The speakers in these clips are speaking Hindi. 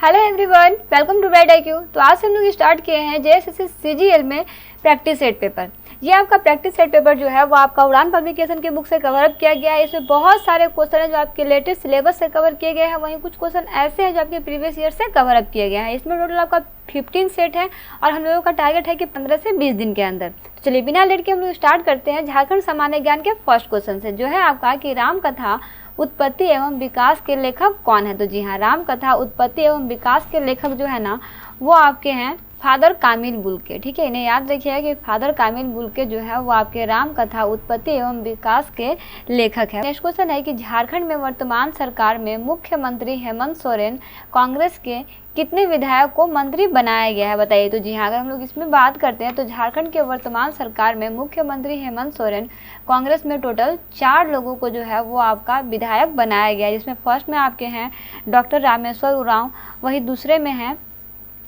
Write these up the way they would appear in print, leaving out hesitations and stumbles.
Hello everyone, welcome to bright IQ। तो आज हम लोग स्टार्ट किए हैं JSSC CGL में प्रैक्टिस सेट पेपर। ये आपका प्रैक्टिस सेट पेपर जो है वो आपका उड़ान पब्लिकेशन के बुक से कवर अप किया गया है। इसमें बहुत सारे क्वेश्चन है जो आपके लेटेस्ट सिलेबस से कवर किए गए हैं, वहीं कुछ क्वेश्चन ऐसे हैं जो आपके प्रीवियस ईयर से कवर अप किए गए हैं। इसमें टोटल आपका 15 सेट है और हम लोगों का टारगेट है कि 15 से 20 दिन के अंदर। तो चलिए बिना लेट के हम लोग स्टार्ट करते हैं झारखंड सामान्य ज्ञान के फर्स्ट क्वेश्चन से, जो है आपका कि राम कथा उत्पत्ति एवं विकास के लेखक कौन है। तो जी हाँ, राम कथा उत्पत्ति एवं विकास के लेखक जो है ना वो आपके हैं फादर कामिल बुल्के। ठीक है, इन्हें याद रखिएगा कि फादर कामिल बुल्के जो है वो आपके राम कथा उत्पत्ति एवं विकास के लेखक है। नेक्स्ट क्वेश्चन है कि झारखंड में वर्तमान सरकार में मुख्यमंत्री हेमंत सोरेन कांग्रेस के कितने विधायक को मंत्री बनाया गया है, बताइए। तो जी हाँ, अगर हम लोग इसमें बात करते हैं तो झारखंड के वर्तमान सरकार में मुख्यमंत्री हेमंत सोरेन कांग्रेस में टोटल 4 लोगों को जो है वो आपका विधायक बनाया गया है, जिसमें फर्स्ट में आपके हैं डॉक्टर रामेश्वर उरांव, वही दूसरे में है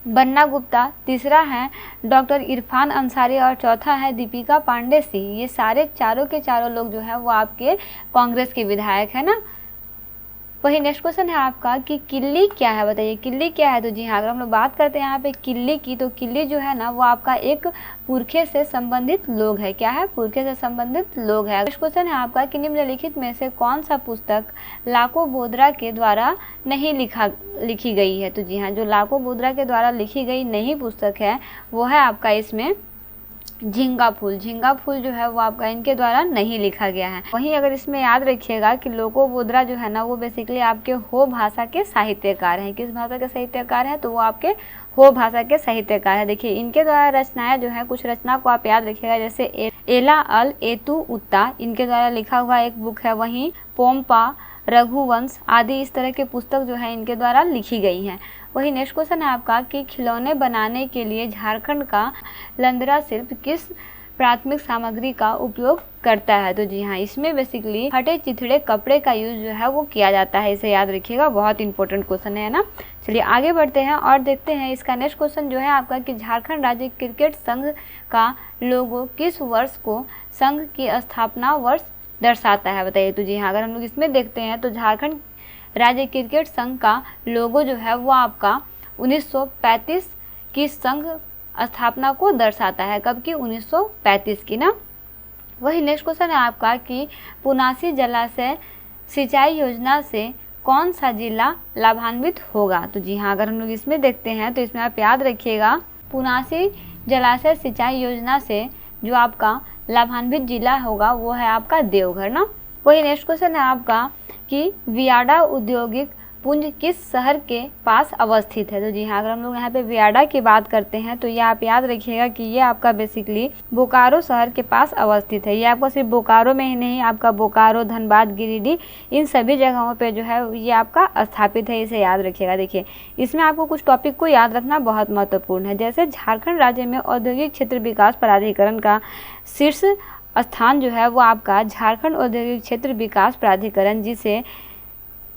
बन्ना गुप्ता, तीसरा है डॉक्टर इरफान अंसारी और चौथा है दीपिका पांडे सिंह। ये सारे चारों के चारों लोग जो है वो आपके कांग्रेस के विधायक है ना। वही नेक्स्ट क्वेश्चन है आपका कि किल्ली क्या है, बताइए किल्ली क्या है। तो जी हाँ, अगर हम लोग बात करते हैं यहाँ पे किल्ली की, तो किल्ली जो है ना वो आपका एक पुरखे से संबंधित लोग है। क्या है? पुरखे से संबंधित लोग है। नेक्स्ट क्वेश्चन है आपका कि निम्नलिखित में से कौन सा पुस्तक लाको बोदरा के द्वारा नहीं लिखी गई है। तो जी हाँ, जो लाको बोदरा के द्वारा लिखी गई नई पुस्तक है वो है आपका इसमें झींगा फूल। झींगा फूल जो है वो आपका इनके द्वारा नहीं लिखा गया है। वहीं अगर इसमें याद रखिएगा कि लोको बोदरा जो है ना वो बेसिकली आपके हो भाषा के साहित्यकार हैं। किस भाषा के साहित्यकार हैं? तो वो आपके हो भाषा के साहित्यकार है। देखिए इनके द्वारा रचनाएं जो है, कुछ रचना को आप याद रखिएगा, जैसे एला अल एतु उत्ता इनके द्वारा लिखा हुआ एक बुक है। वहीं पोम्पा, रघुवंश आदि इस तरह के पुस्तक जो है इनके द्वारा लिखी गई हैं। वही नेक्स्ट क्वेश्चन है आपका कि खिलौने बनाने के लिए झारखंड का लंदरा शिल्प किस प्राथमिक सामग्री का उपयोग करता है। तो जी हाँ, इसमें बेसिकली फटे चिथड़े कपड़े का यूज जो है वो किया जाता है। इसे याद रखिएगा, बहुत इंपॉर्टेंट क्वेश्चन है ना। चलिए आगे बढ़ते हैं और देखते हैं इसका नेक्स्ट क्वेश्चन जो है आपका कि झारखंड राज्य क्रिकेट संघ का लोगो किस वर्ष को संघ की स्थापना वर्ष दर्शाता है, बताइए। तो जी हाँ, अगर हम लोग इसमें देखते हैं तो झारखंड राज्य क्रिकेट संघ का लोगो जो है वो आपका 1935 की संघ स्थापना को दर्शाता है। कब की? 1935 की ना। वही नेक्स्ट क्वेश्चन है आपका कि पुनासी जलाशय सिंचाई योजना से कौन सा जिला लाभान्वित होगा। तो जी हाँ, अगर हम लोग इसमें देखते हैं तो इसमें आप याद रखिएगा पुनासी जलाशय सिंचाई योजना से जो आपका लाभान्वित जिला होगा वो है आपका देवघर ना। वही नेक्स्ट क्वेश्चन है आपका कि वियाडा औद्योगिक पुंज किस शहर के पास अवस्थित है। तो जी हाँ, अगर हम लोग यहाँ पे वियाडा की बात करते हैं तो ये आप याद रखिएगा कि ये आपका बेसिकली बोकारो शहर के पास अवस्थित है। ये आपको सिर्फ बोकारो में ही नहीं, आपका बोकारो, धनबाद, गिरिडीह इन सभी जगहों पे जो है ये आपका स्थापित है। इसे याद रखिएगा। देखिए इसमें आपको कुछ टॉपिक को याद रखना बहुत महत्वपूर्ण है। जैसे झारखंड राज्य में औद्योगिक क्षेत्र विकास प्राधिकरण का शीर्ष स्थान जो है वो आपका झारखंड औद्योगिक क्षेत्र विकास प्राधिकरण, जिसे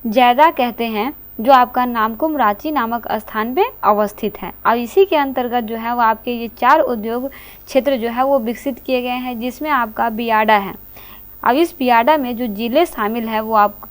जैदा कहते हैं, जो आपका नामकुम रांची नामक स्थान पे अवस्थित है। और इसी के अंतर्गत जो है वो आपके ये 4 उद्योग क्षेत्र जो है वो विकसित किए गए हैं, जिसमें आपका बियाडा है। अब इस बियाडा में जो जिले शामिल है वो आपके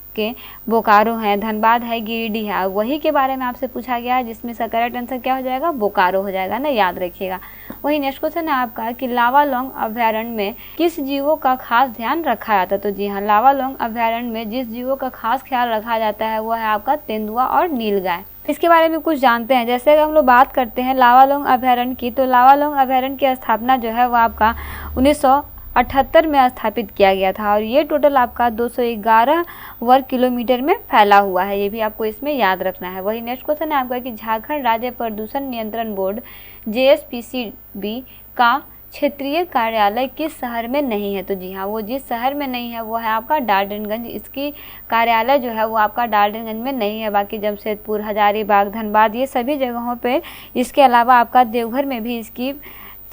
बोकारो है, धनबाद है, गिरिडीह है। वही के बारे में आपसे पूछा गया है, जिसमें इसका करेक्ट आंसर क्या हो जाएगा? बोकारो हो जाएगा ना, याद रखिएगा। वही नेक्स्ट क्वेश्चन है आपका कि लावालौंग अभयारण्य में किस जीवों का खास ध्यान रखा जाता है। तो जी हाँ, लावालौंग अभयारण्य में जिस जीवों का खास ख्याल रखा जाता है वो है आपका तेंदुआ और नीलगाय। इसके बारे में कुछ जानते हैं। जैसे अगर हम लोग बात करते हैं लावालौंग अभयारण्य की, तो लावालौंग अभयारण्य की स्थापना जो है वो आपका 1978 में स्थापित किया गया था और ये टोटल आपका 211 वर्ग किलोमीटर में फैला हुआ है। ये भी आपको इसमें याद रखना है। वही नेक्स्ट क्वेश्चन है आपका कि झारखंड राज्य प्रदूषण नियंत्रण बोर्ड JSPCB का क्षेत्रीय कार्यालय किस शहर में नहीं है। तो जी हाँ, वो जिस शहर में नहीं है वो है आपका डाल्टनगंज। इसकी कार्यालय जो है वो आपका डाल्टनगंज में नहीं है। बाकी जमशेदपुर, हजारीबाग, धनबाद ये सभी जगहों पे, इसके अलावा आपका देवघर में भी इसकी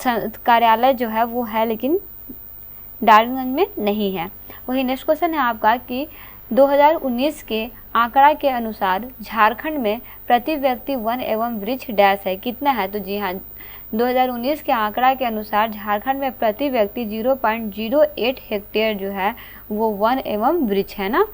कार्यालय जो है वो है, लेकिन डाल्टनगंज में नहीं है। वही नेक्स्ट क्वेश्चन है आपका कि 2019 के आंकड़ा के अनुसार झारखंड में प्रति व्यक्ति वन एवं वृक्ष डैश है, कितना है। तो जी हाँ, 2019 के आंकड़ा के अनुसार झारखंड में प्रति व्यक्ति 0.08 हेक्टेयर जो है वो वन एवं वृक्ष है ना।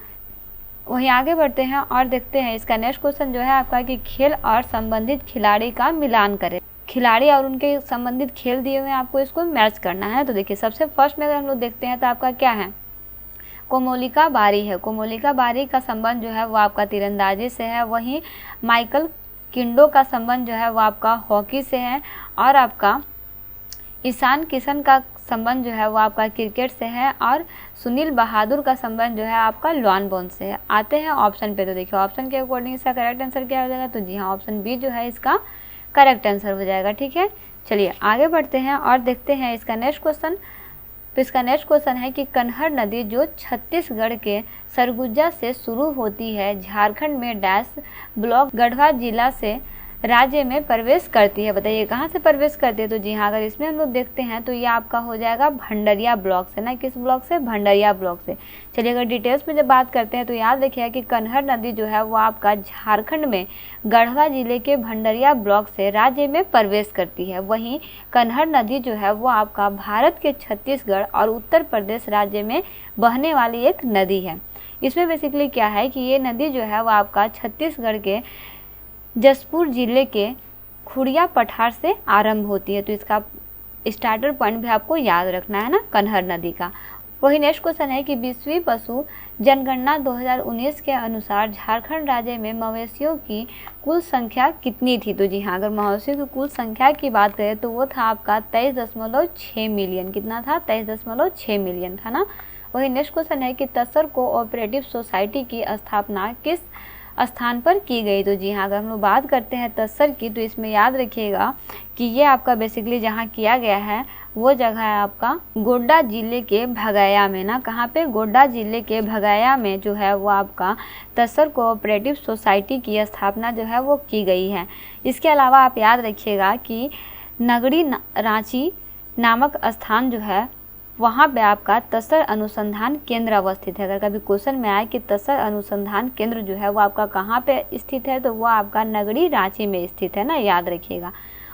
वहीं आगे बढ़ते हैं और देखते हैं इसका नेक्स्ट क्वेश्चन जो है आपका कि खेल और संबंधित खिलाड़ी का मिलान करें। खिलाड़ी और उनके संबंधित खेल दिए हुए हैं, आपको इसको मैच करना है। तो देखिए सबसे फर्स्ट में अगर हम लोग देखते हैं तो आपका क्या है, कोमोलिका बारी है। कोमोलिका बारी का संबंध जो है वो आपका तीरंदाजी से है। वहीं माइकल किंडो का संबंध जो है वो आपका हॉकी से है। और आपका ईशान किशन का संबंध जो है वो आपका क्रिकेट से है। और सुनील बहादुर का संबंध जो है आपका लॉन बॉल से है। आते हैं ऑप्शन पे, तो देखिए ऑप्शन के अकॉर्डिंग इसका करेक्ट आंसर क्या हो जाएगा, तो जी हाँ ऑप्शन बी जो है इसका करेक्ट आंसर हो जाएगा। ठीक है, चलिए आगे बढ़ते हैं और देखते हैं इसका नेक्स्ट क्वेश्चन। तो इसका नेक्स्ट क्वेश्चन है कि कन्हर नदी जो छत्तीसगढ़ के सरगुजा से शुरू होती है, झारखंड में डैश ब्लॉक गढ़वा जिला से राज्य में प्रवेश करती है। बताइए कहाँ से प्रवेश करती है, तो जी हाँ अगर इसमें हम लोग देखते हैं तो ये आपका हो जाएगा भंडरिया ब्लॉक से ना, किस ब्लॉक से, भंडरिया ब्लॉक से। चलिए अगर डिटेल्स में जब बात करते हैं तो याद रखिएगा कि कन्हर नदी जो है वो आपका झारखंड में गढ़वा जिले के भंडरिया ब्लॉक से राज्य में प्रवेश करती है। वहीं कन्हर नदी जो है वो आपका भारत के छत्तीसगढ़ और उत्तर प्रदेश राज्य में बहने वाली एक नदी है। इसमें बेसिकली क्या है कि ये नदी जो है वो आपका छत्तीसगढ़ के जसपुर जिले के खुड़िया पठार से आरंभ होती है। तो इसका स्टार्टर पॉइंट भी आपको याद रखना है ना, कन्हर नदी का। वही नेक्स्ट क्वेश्चन है कि 20वीं पशु जनगणना 2019 के अनुसार झारखंड राज्य में मवेशियों की कुल संख्या कितनी थी, तो जी हाँ अगर मवेशियों की कुल संख्या की बात करें तो वो था आपका 23.6 मिलियन। कितना था, 23.6 मिलियन था ना। वही नेक्स्ट क्वेश्चन है कि तसर कोऑपरेटिव सोसाइटी की स्थापना किस स्थान पर की गई, तो जी हाँ अगर हम लोग बात करते हैं तसर की तो इसमें याद रखिएगा कि ये आपका बेसिकली जहाँ किया गया है वो जगह है आपका गोड्डा जिले के भगैया में ना। कहाँ पे, गोड्डा जिले के भगैया में जो है वो आपका तसर कोऑपरेटिव सोसाइटी की स्थापना जो है वो की गई है। इसके अलावा आप याद रखिएगा कि नगरी रांची नामक स्थान जो है वहाँ पे आपका तसर अनुसंधान केंद्र अवस्थित है। अगर कभी क्वेश्चन में आए कि तसर अनुसंधान केंद्र जो है वो आपका कहाँ पे स्थित है, तो वो आपका नगरी रांची में स्थित है ना, याद रखिएगा।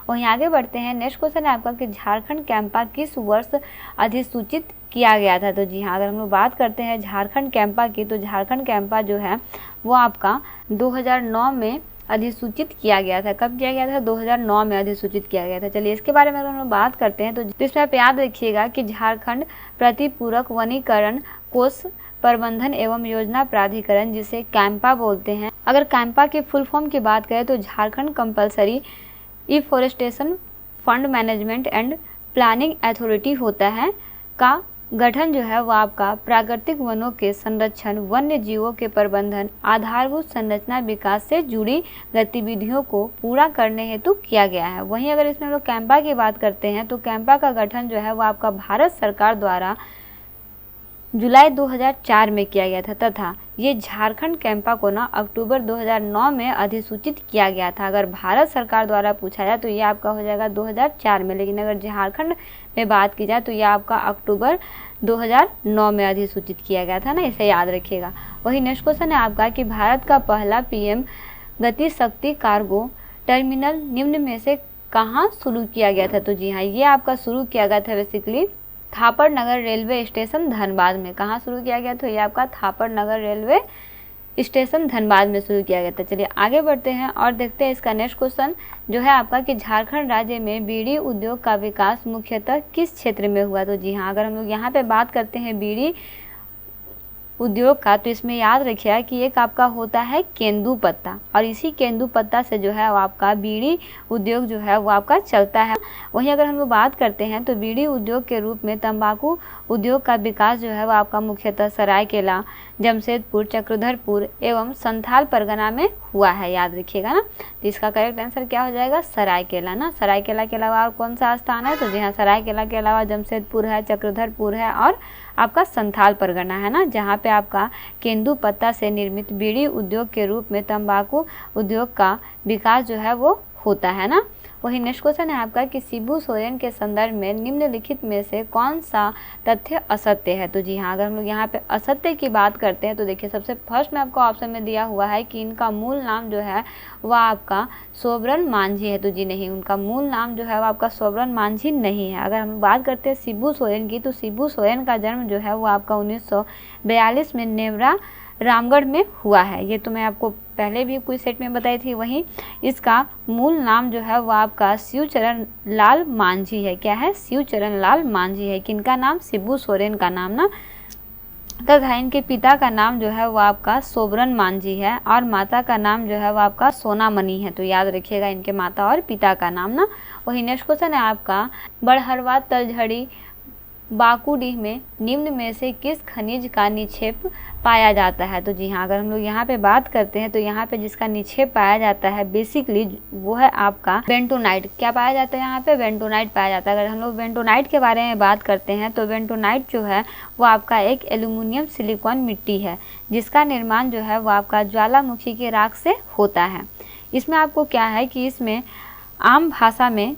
वहीं आगे बढ़ते हैं, नेक्स्ट क्वेश्चन है आपका कि झारखंड कैंपा किस वर्ष अधिसूचित किया गया था, तो जी हाँ अगर हम लोग बात करते हैं झारखंड कैंपा की तो झारखंड कैंपा जो है वो आपका 2009 में अधिसूचित किया गया था। कब किया गया था, 2009 में अधिसूचित किया गया था। चलिए इसके बारे में अगर हम लोग बात करते हैं तो इसमें आप याद रखिएगा कि झारखंड प्रतिपूरक वनीकरण कोष प्रबंधन एवं योजना प्राधिकरण, जिसे कैंपा बोलते हैं। अगर कैंपा के फुल फॉर्म की बात करें तो Jharkhand compulsory afforestation fund management and planning authority होता है का गठन जो है वो आपका प्राकृतिक वनों के संरक्षण, वन्य जीवों के प्रबंधन, आधारभूत संरचना विकास से जुड़ी गतिविधियों को पूरा करने हेतु किया गया है। वहीं अगर इसमें हम लोग कैंपा की बात करते हैं तो कैंपा का गठन जो है वो आपका भारत सरकार द्वारा जुलाई 2004 में किया गया था तथा ये झारखंड कैंपा को ना अक्टूबर 2009 में अधिसूचित किया गया था। अगर भारत सरकार द्वारा पूछा जाए तो ये आपका हो जाएगा 2004 में, लेकिन अगर झारखंड में बात की जाए तो ये आपका अक्टूबर 2009 में अधिसूचित किया गया था ना, इसे याद रखिएगा। वही नेक्स्ट क्वेश्चन है आपका कि भारत का पहला पीएम गति शक्ति कार्गो टर्मिनल निम्न में से कहाँ शुरू किया गया था, तो जी हाँ ये आपका शुरू किया गया था बेसिकली थापर नगर रेलवे स्टेशन धनबाद में। कहाँ शुरू किया गया, तो ये आपका थापर नगर रेलवे स्टेशन धनबाद में शुरू किया गया था। चलिए आगे बढ़ते हैं और देखते हैं इसका नेक्स्ट क्वेश्चन जो है आपका कि झारखंड राज्य में बीड़ी उद्योग का विकास मुख्यतः किस क्षेत्र में हुआ, तो जी हाँ अगर हम लोग यहाँ पे बात करते हैं बीड़ी उद्योग का तो इसमें याद रखिएगा कि एक आपका होता है केंदू पत्ता और इसी केंदू पत्ता से जो है वो आपका बीड़ी उद्योग जो है वो आपका चलता है। वहीं अगर हम लोग बात करते हैं तो बीड़ी उद्योग के रूप में तंबाकू उद्योग का विकास जो है वो आपका मुख्यतः सरायकेला, जमशेदपुर, चक्रधरपुर एवं संथाल परगना में हुआ है, याद रखिएगा ना। तो इसका करेक्ट आंसर क्या हो जाएगा, सरायकेला ना। सरायकेला के अलावा और कौन सा स्थान है, तो जी हाँ सरायकेला के अलावा जमशेदपुर है, चक्रधरपुर है और आपका संथाल परगना है ना, जहाँ पे आपका केंदू पत्ता से निर्मित बीड़ी उद्योग के रूप में तंबाकू उद्योग का विकास जो है वो होता है ना। वही नेक्स्ट क्वेश्चन है आपका कि शिबू सोरेन के संदर्भ में निम्नलिखित में से कौन सा तथ्य असत्य है, तो जी हाँ अगर हम लोग यहाँ पे असत्य की बात करते हैं तो देखिए सबसे फर्स्ट में आपको ऑप्शन में दिया हुआ है कि इनका मूल नाम जो है वह आपका सोबरन मांझी है, तो जी नहीं, उनका मूल नाम जो है वो आपका सोबरन मांझी नहीं है। अगर हम बात करते हैं शिबू सोरेन की तो शिबू सोरेन का जन्म जो है वो आपका 1942 में नेवरा रामगढ़ में हुआ है। ये तो मैं आपको पहले भी कुछ सेट में बताई थी। वहीं इसका मूल नाम जो है वो आपका शिवचरण लाल मांझी है। क्या है? शिवचरण लाल मांझी है। किनका नाम? शिबू सोरेन का नाम ना। तथा इनके पिता का नाम जो है वो आपका सोबरन मांझी है और माता का नाम जो है वो आपका सोनामणि है। तो याद रखिएगा इनके माता और पिता का नाम ना। वही नेक्स्ट क्वेश्चन है आपका, बड़हरवा तलझड़ी बाकुडीह में निम्न में से किस खनिज का निक्षेप पाया जाता है? तो जी हाँ, अगर हम लोग यहाँ पे बात करते हैं तो यहाँ पे जिसका निक्षेप पाया जाता है बेसिकली वो है आपका बेंटोनाइट। क्या पाया जाता है यहाँ पे? बेंटोनाइट पाया जाता है। अगर हम लोग बेंटोनाइट के बारे में बात करते हैं तो बेंटोनाइट जो है वो आपका एक एल्यूमिनियम सिलिकॉन मिट्टी है जिसका निर्माण जो है वो आपका ज्वालामुखी के राख से होता है। इसमें आपको क्या है कि इसमें आम भाषा में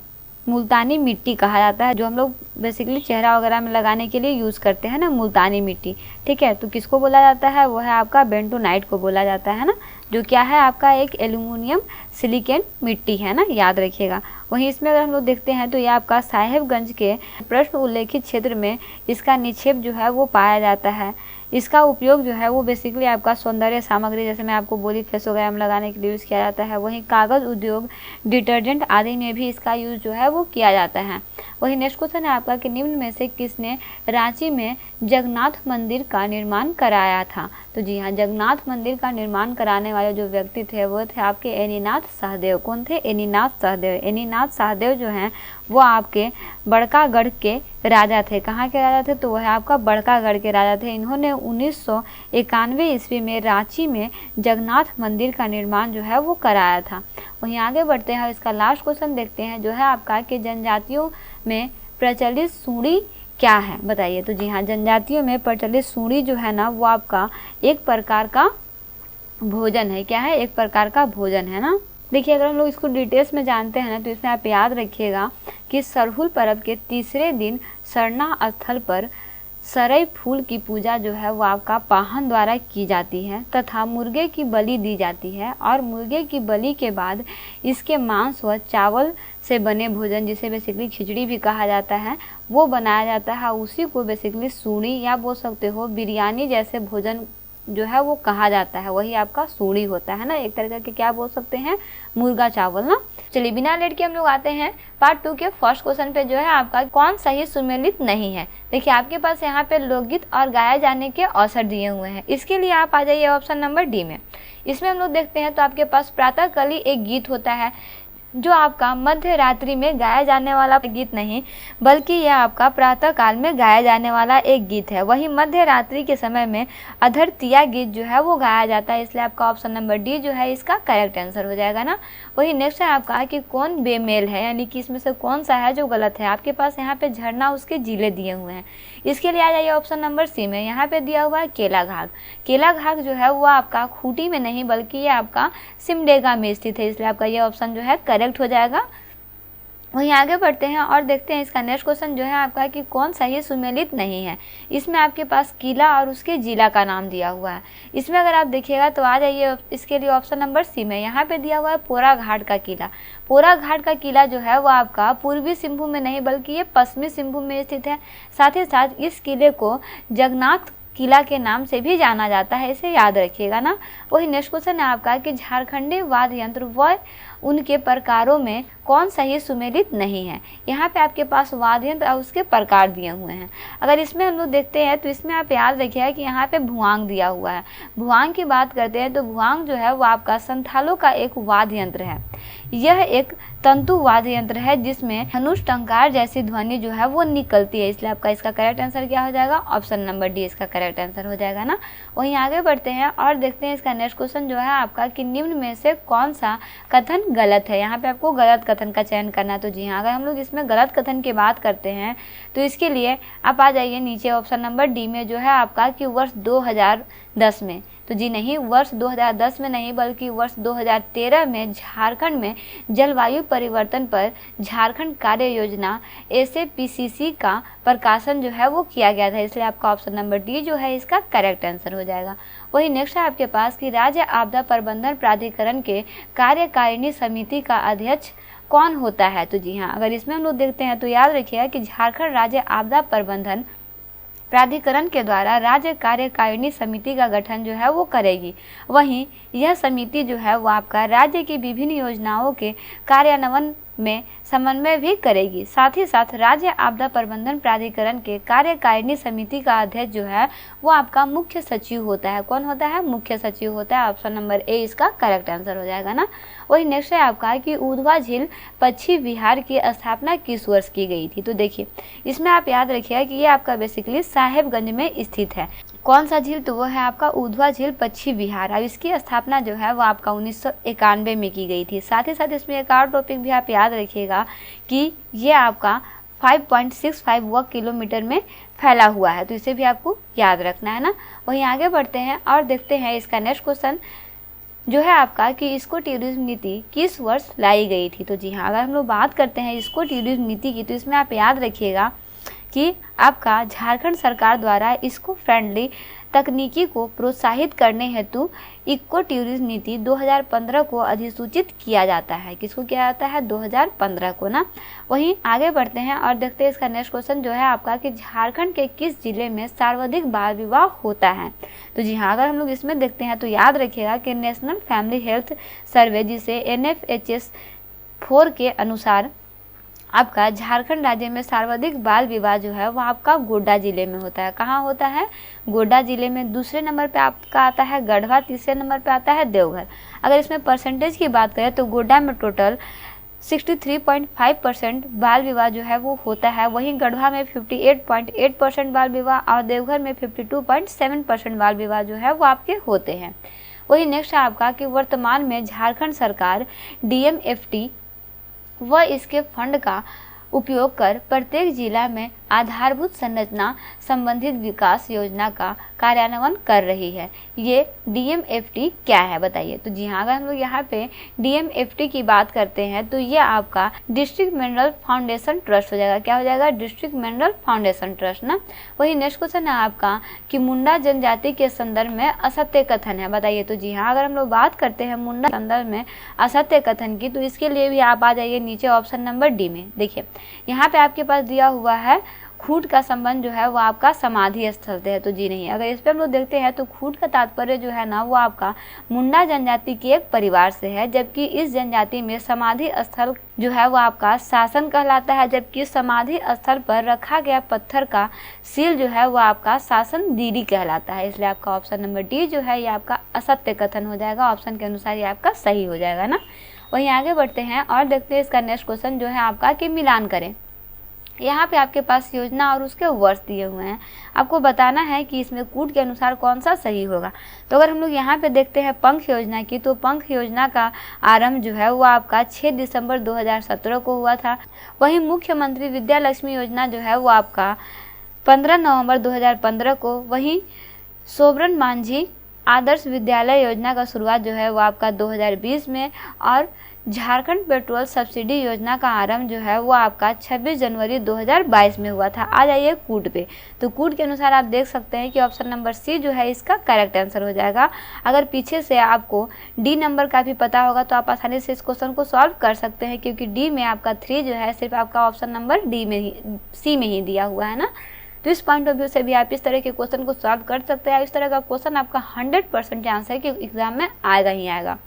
मुल्तानी मिट्टी कहा जाता है, जो हम लोग बेसिकली चेहरा वगैरह में लगाने के लिए यूज़ करते हैं ना, मुल्तानी मिट्टी। ठीक है, तो किसको बोला जाता है? वो है आपका बेंटोनाइट को बोला जाता है ना, जो क्या है आपका एक एल्यूमिनियम सिलिकेट मिट्टी है ना, याद रखिएगा। वहीं इसमें अगर हम लोग देखते हैं तो ये आपका साहेबगंज के प्रश्न उल्लेखित क्षेत्र में इसका निक्षेप जो है वो पाया जाता है। इसका उपयोग जो है वो बेसिकली आपका सौंदर्य सामग्री, जैसे मैं आपको बोली फेस वगैरह में लगाने के लिए यूज़ किया जाता है। वहीं कागज़ उद्योग, डिटर्जेंट आदि में भी इसका यूज़ जो है वो किया जाता है। वहीं नेक्स्ट क्वेश्चन है आपका कि निम्न में से किसने रांची में जगन्नाथ मंदिर का निर्माण कराया था? तो जी हाँ, जगन्नाथ मंदिर का निर्माण कराने वाले जो व्यक्ति थे वो थे आपके एनीनाथ सहदेव। कौन थे? एनीनाथ सहदेव। एनीनाथ सहदेव जो हैं वो आपके बड़कागढ़ के राजा थे। कहाँ के राजा थे? तो वह आपका बड़कागढ़ के राजा थे। इन्होंने 1991 ईस्वी में रांची में जगन्नाथ मंदिर का निर्माण जो है वो कराया था। वहीं आगे बढ़ते हैं और इसका लास्ट क्वेश्चन देखते हैं जो है आपका कि जनजातियों में प्रचलित सूढ़ी क्या है? बताइए। तो जी हाँ, जनजातियों में प्रचलित सूढ़ी जो है ना वो आपका एक प्रकार का भोजन है। क्या है? एक प्रकार का भोजन है ना। देखिए, अगर हम लोग इसको डिटेल्स में जानते हैं ना तो इसमें आप याद रखिएगा कि सरहुल पर्व के तीसरे दिन सरना स्थल पर सरई फूल की पूजा जो है वो आपका पाहन द्वारा की जाती है तथा मुर्गे की बलि दी जाती है और मुर्गे की बलि के बाद इसके मांस व चावल से बने भोजन, जिसे बेसिकली खिचड़ी भी कहा जाता है, वो बनाया जाता है। उसी को बेसिकली सूढ़ी या बोल सकते हो बिरयानी जैसे भोजन जो है वो कहा जाता है, वही आपका सूढ़ी होता है ना, एक तरह के क्या बोल सकते हैं, मुर्गा चावल ना। चलिए बिना लेट के हम लोग आते हैं पार्ट 2 के फर्स्ट क्वेश्चन पे जो है आपका कौन सही सुमेलित नहीं है। देखिए आपके पास यहाँ पे लोकगीत और गाए जाने के अवसर दिए हुए हैं। इसके लिए आप आ जाइए ऑप्शन नंबर डी में। इसमें हम लोग देखते हैं तो आपके पास प्रातःकाली एक गीत होता है जो आपका मध्य रात्रि में गाया जाने वाला गीत नहीं बल्कि यह आपका प्रातः काल में गाया जाने वाला एक गीत है। वही मध्य रात्रि के समय में अधरतिया गीत जो है वो गाया जाता है, इसलिए आपका ऑप्शन नंबर डी जो है इसका करेक्ट आंसर हो जाएगा ना। वही नेक्स्ट है आपका कि कौन बेमेल है, यानी कि इसमें से कौन सा है जो गलत है। आपके पास यहाँ पे झरना उसके जिले दिए हुए हैं, इसके लिए आ जाइए ऑप्शन नंबर सी में। यहाँ पे दिया हुआ है केला घाट। केला घाट जो है वो आपका खूंटी में नहीं बल्कि ये आपका सिमडेगा में स्थित है, इसलिए आपका ये ऑप्शन जो है करेक्ट हो जाएगा। वहीं आगे बढ़ते हैं और देखते हैं इसका नेक्स्ट क्वेश्चन जो है आपका कि कौन सही सुमेलित नहीं है। इसमें आपके पास किला और उसके जिला का नाम दिया हुआ है। इसमें अगर आप देखिएगा तो आ जाइए इसके लिए ऑप्शन नंबर सी में। यहाँ पे दिया हुआ है पोरा घाट का किला। पोरा घाट का किला जो है वो आपका पूर्वी सिंहभूम में नहीं बल्कि ये पश्चिमी सिंहभूम में स्थित है। साथ ही साथ इस किले को जगन्नाथ किला के नाम से भी जाना जाता है, इसे याद रखिएगा ना। वही नेक्स्ट क्वेश्चन है आपका कि झारखंडी वाद्य यंत्र व उनके प्रकारों में कौन सही सुमेलित नहीं है। यहाँ पे आपके पास वाद्य यंत्र और उसके प्रकार दिए हुए हैं। अगर इसमें हम लोग देखते हैं तो इसमें आप याद रखिएगा कि यहाँ पे भुआंग दिया हुआ है। भुआंग की बात करते हैं तो भुआंग जो है वो आपका संथालों का एक वाद्य यंत्र है। यह एक तंतु वाद्य यंत्र है जिसमें धनुष टंकार जैसी ध्वनि जो है वो निकलती है, इसलिए आपका इसका करेक्ट आंसर क्या हो जाएगा, ऑप्शन नंबर डी इसका करेक्ट आंसर हो जाएगा ना। वहीं आगे बढ़ते हैं और देखते हैं इसका नेक्स्ट क्वेश्चन जो है आपका कि निम्न में से कौन सा कथन गलत है। यहाँ पे आपको गलत कथन का चयन करना है। तो जी हाँ, अगर हम लोग इसमें गलत कथन की बात करते हैं तो इसके लिए आप आ जाइए नीचे ऑप्शन नंबर डी में जो है आपका कि वर्ष 2010 में, तो जी नहीं, वर्ष 2010 में नहीं बल्कि वर्ष 2013 में झारखंड में जलवायु परिवर्तन पर झारखंड कार्य योजना SAPCC का प्रकाशन जो है वो किया गया था, इसलिए आपका ऑप्शन नंबर डी जो है इसका करेक्ट आंसर हो जाएगा। वही नेक्स्ट है आपके पास कि राज्य आपदा प्रबंधन प्राधिकरण के कार्यकारिणी समिति का अध्यक्ष कौन होता है। तो जी हाँ, अगर इसमें हम लोग देखते हैं तो याद रखिएगा कि झारखंड राज्य आपदा प्रबंधन प्राधिकरण के द्वारा राज्य कार्यकारिणी समिति का गठन जो है वो करेगी। वहीं यह समिति जो है वो आपका राज्य की विभिन्न योजनाओं के कार्यान्वयन में समन्वय भी करेगी। साथ ही साथ राज्य आपदा प्रबंधन प्राधिकरण के कार्यकारिणी समिति का अध्यक्ष जो है वो आपका मुख्य सचिव होता है। कौन होता है? मुख्य सचिव होता है। ऑप्शन नंबर ए इसका करेक्ट आंसर हो जाएगा ना। वही नेक्स्ट है आपका कि उधवा झील पश्चिम बिहार की स्थापना किस वर्ष की गई थी? तो देखिए इसमें आप याद रखिएगा कि ये आपका बेसिकली साहेबगंज में स्थित है। कौन सा झील? तो वो है आपका उधवा झील पश्चिम बिहार। अब इसकी स्थापना जो है वो आपका 1991 में की गई थी। साथ ही साथ इसमें एक और टॉपिक भी आप याद रखिएगा कि ये आपका 5.65 वर्ग किलोमीटर में फैला हुआ है, तो इसे भी आपको याद रखना है ना। वहीं आगे बढ़ते हैं और देखते हैं इसका नेक्स्ट क्वेश्चन जो है आपका कि इको टूरिज्म नीति किस वर्ष लाई गई थी? तो जी हाँ, अगर हम लोग बात करते हैं इको टूरिज्म नीति की तो इसमें आप याद रखिएगा कि आपका झारखंड सरकार द्वारा इसको फ्रेंडली तकनीकी को प्रोत्साहित करने हेतु इको टूरिज्म नीति 2015 को अधिसूचित किया जाता है। किसको किया जाता है? 2015 को ना। वहीं आगे बढ़ते हैं और देखते हैं इसका नेक्स्ट क्वेश्चन जो है आपका कि झारखंड के किस जिले में सर्वाधिक बाल विवाह होता है? तो जी हाँ, अगर हम लोग इसमें देखते हैं तो याद रखिएगा कि नेशनल फैमिली हेल्थ सर्वे जिसे NFHS 4 के अनुसार आपका झारखंड राज्य में सर्वाधिक बाल विवाह जो है वो आपका गोड्डा जिले में होता है। कहाँ होता है? गोड्डा जिले में। दूसरे नंबर पे आपका आता है गढ़वा, तीसरे नंबर पे आता है देवघर। अगर इसमें परसेंटेज की बात करें तो गोड्डा में टोटल 63.5% बाल विवाह जो है वो होता है। वहीं गढ़वा में 58.8% बाल विवाह और देवघर में 52.7% बाल विवाह जो है वो आपके होते हैं। वही नेक्स्ट है आपका कि वर्तमान में झारखंड सरकार DMFT व इसके फंड का उपयोग कर प्रत्येक जिला में आधारभूत संरचना संबंधित विकास योजना का कार्यान्वयन कर रही है। ये DMFT क्या है बताइए? तो जी हाँ, अगर हम लोग यहाँ पे DMFT की बात करते हैं तो ये आपका डिस्ट्रिक्ट मिनरल फाउंडेशन ट्रस्ट हो जाएगा। क्या हो जाएगा? डिस्ट्रिक्ट मिनरल फाउंडेशन ट्रस्ट ना। वही नेक्स्ट क्वेश्चन है आपका कि मुंडा जनजाति के संदर्भ में असत्य कथन है, बताइए? तो जी हाँ, अगर हम लोग बात करते हैं मुंडा संदर्भ में असत्य कथन की तो इसके लिए भी आप आ जाइए नीचे ऑप्शन नंबर डी में। देखिए यहाँ पे आपके पास दिया हुआ है खूंट का संबंध जो है वो आपका समाधि स्थल से है, तो जी नहीं। अगर इस पे हम लोग देखते हैं तो खूंट का तात्पर्य जो है ना वो आपका मुंडा जनजाति के एक परिवार से है, जबकि इस जनजाति में समाधि स्थल जो है वो आपका शासन कहलाता है, जबकि समाधि स्थल पर रखा गया पत्थर का सील जो है वो आपका शासन दीदी कहलाता है। इसलिए आपका ऑप्शन नंबर डी जो है ये आपका असत्य कथन हो जाएगा। ऑप्शन के अनुसार ये आपका सही हो जाएगा ना। वहीं आगे बढ़ते हैं और देखते हैं इसका नेक्स्ट क्वेश्चन जो है आपका कि मिलान करें। यहाँ पे आपके पास योजना और उसके वर्ष दिए हुए हैं, आपको बताना है कि इसमें कूट के अनुसार कौन सा सही होगा। तो अगर हम लोग यहाँ पे देखते हैं पंख योजना की तो पंख योजना का आरंभ जो है वो आपका 6 दिसंबर 2017 को हुआ था। वहीं मुख्यमंत्री विद्या लक्ष्मी योजना जो है वो आपका 15 नवंबर 2015 को। वहीं सोबरन मांझी आदर्श विद्यालय योजना का शुरुआत जो है वो आपका 2020 में और झारखंड पेट्रोल सब्सिडी योजना का आरंभ जो है वो आपका 26 जनवरी 2022 में हुआ था। आ जाइए कूट पे। तो कूट के अनुसार आप देख सकते हैं कि ऑप्शन नंबर सी जो है इसका करेक्ट आंसर हो जाएगा। अगर पीछे से आपको डी नंबर का भी पता होगा तो आप आसानी से इस क्वेश्चन को सॉल्व कर सकते हैं, क्योंकि डी में आपका 3 जो है सिर्फ आपका ऑप्शन नंबर डी में ही सी में ही दिया हुआ है ना। तो इस पॉइंट ऑफ व्यू से भी आप इस तरह के क्वेश्चन को सॉल्व कर सकते हैं। इस तरह का क्वेश्चन आपका 100% चांस है कि एग्जाम में आएगा ही आएगा।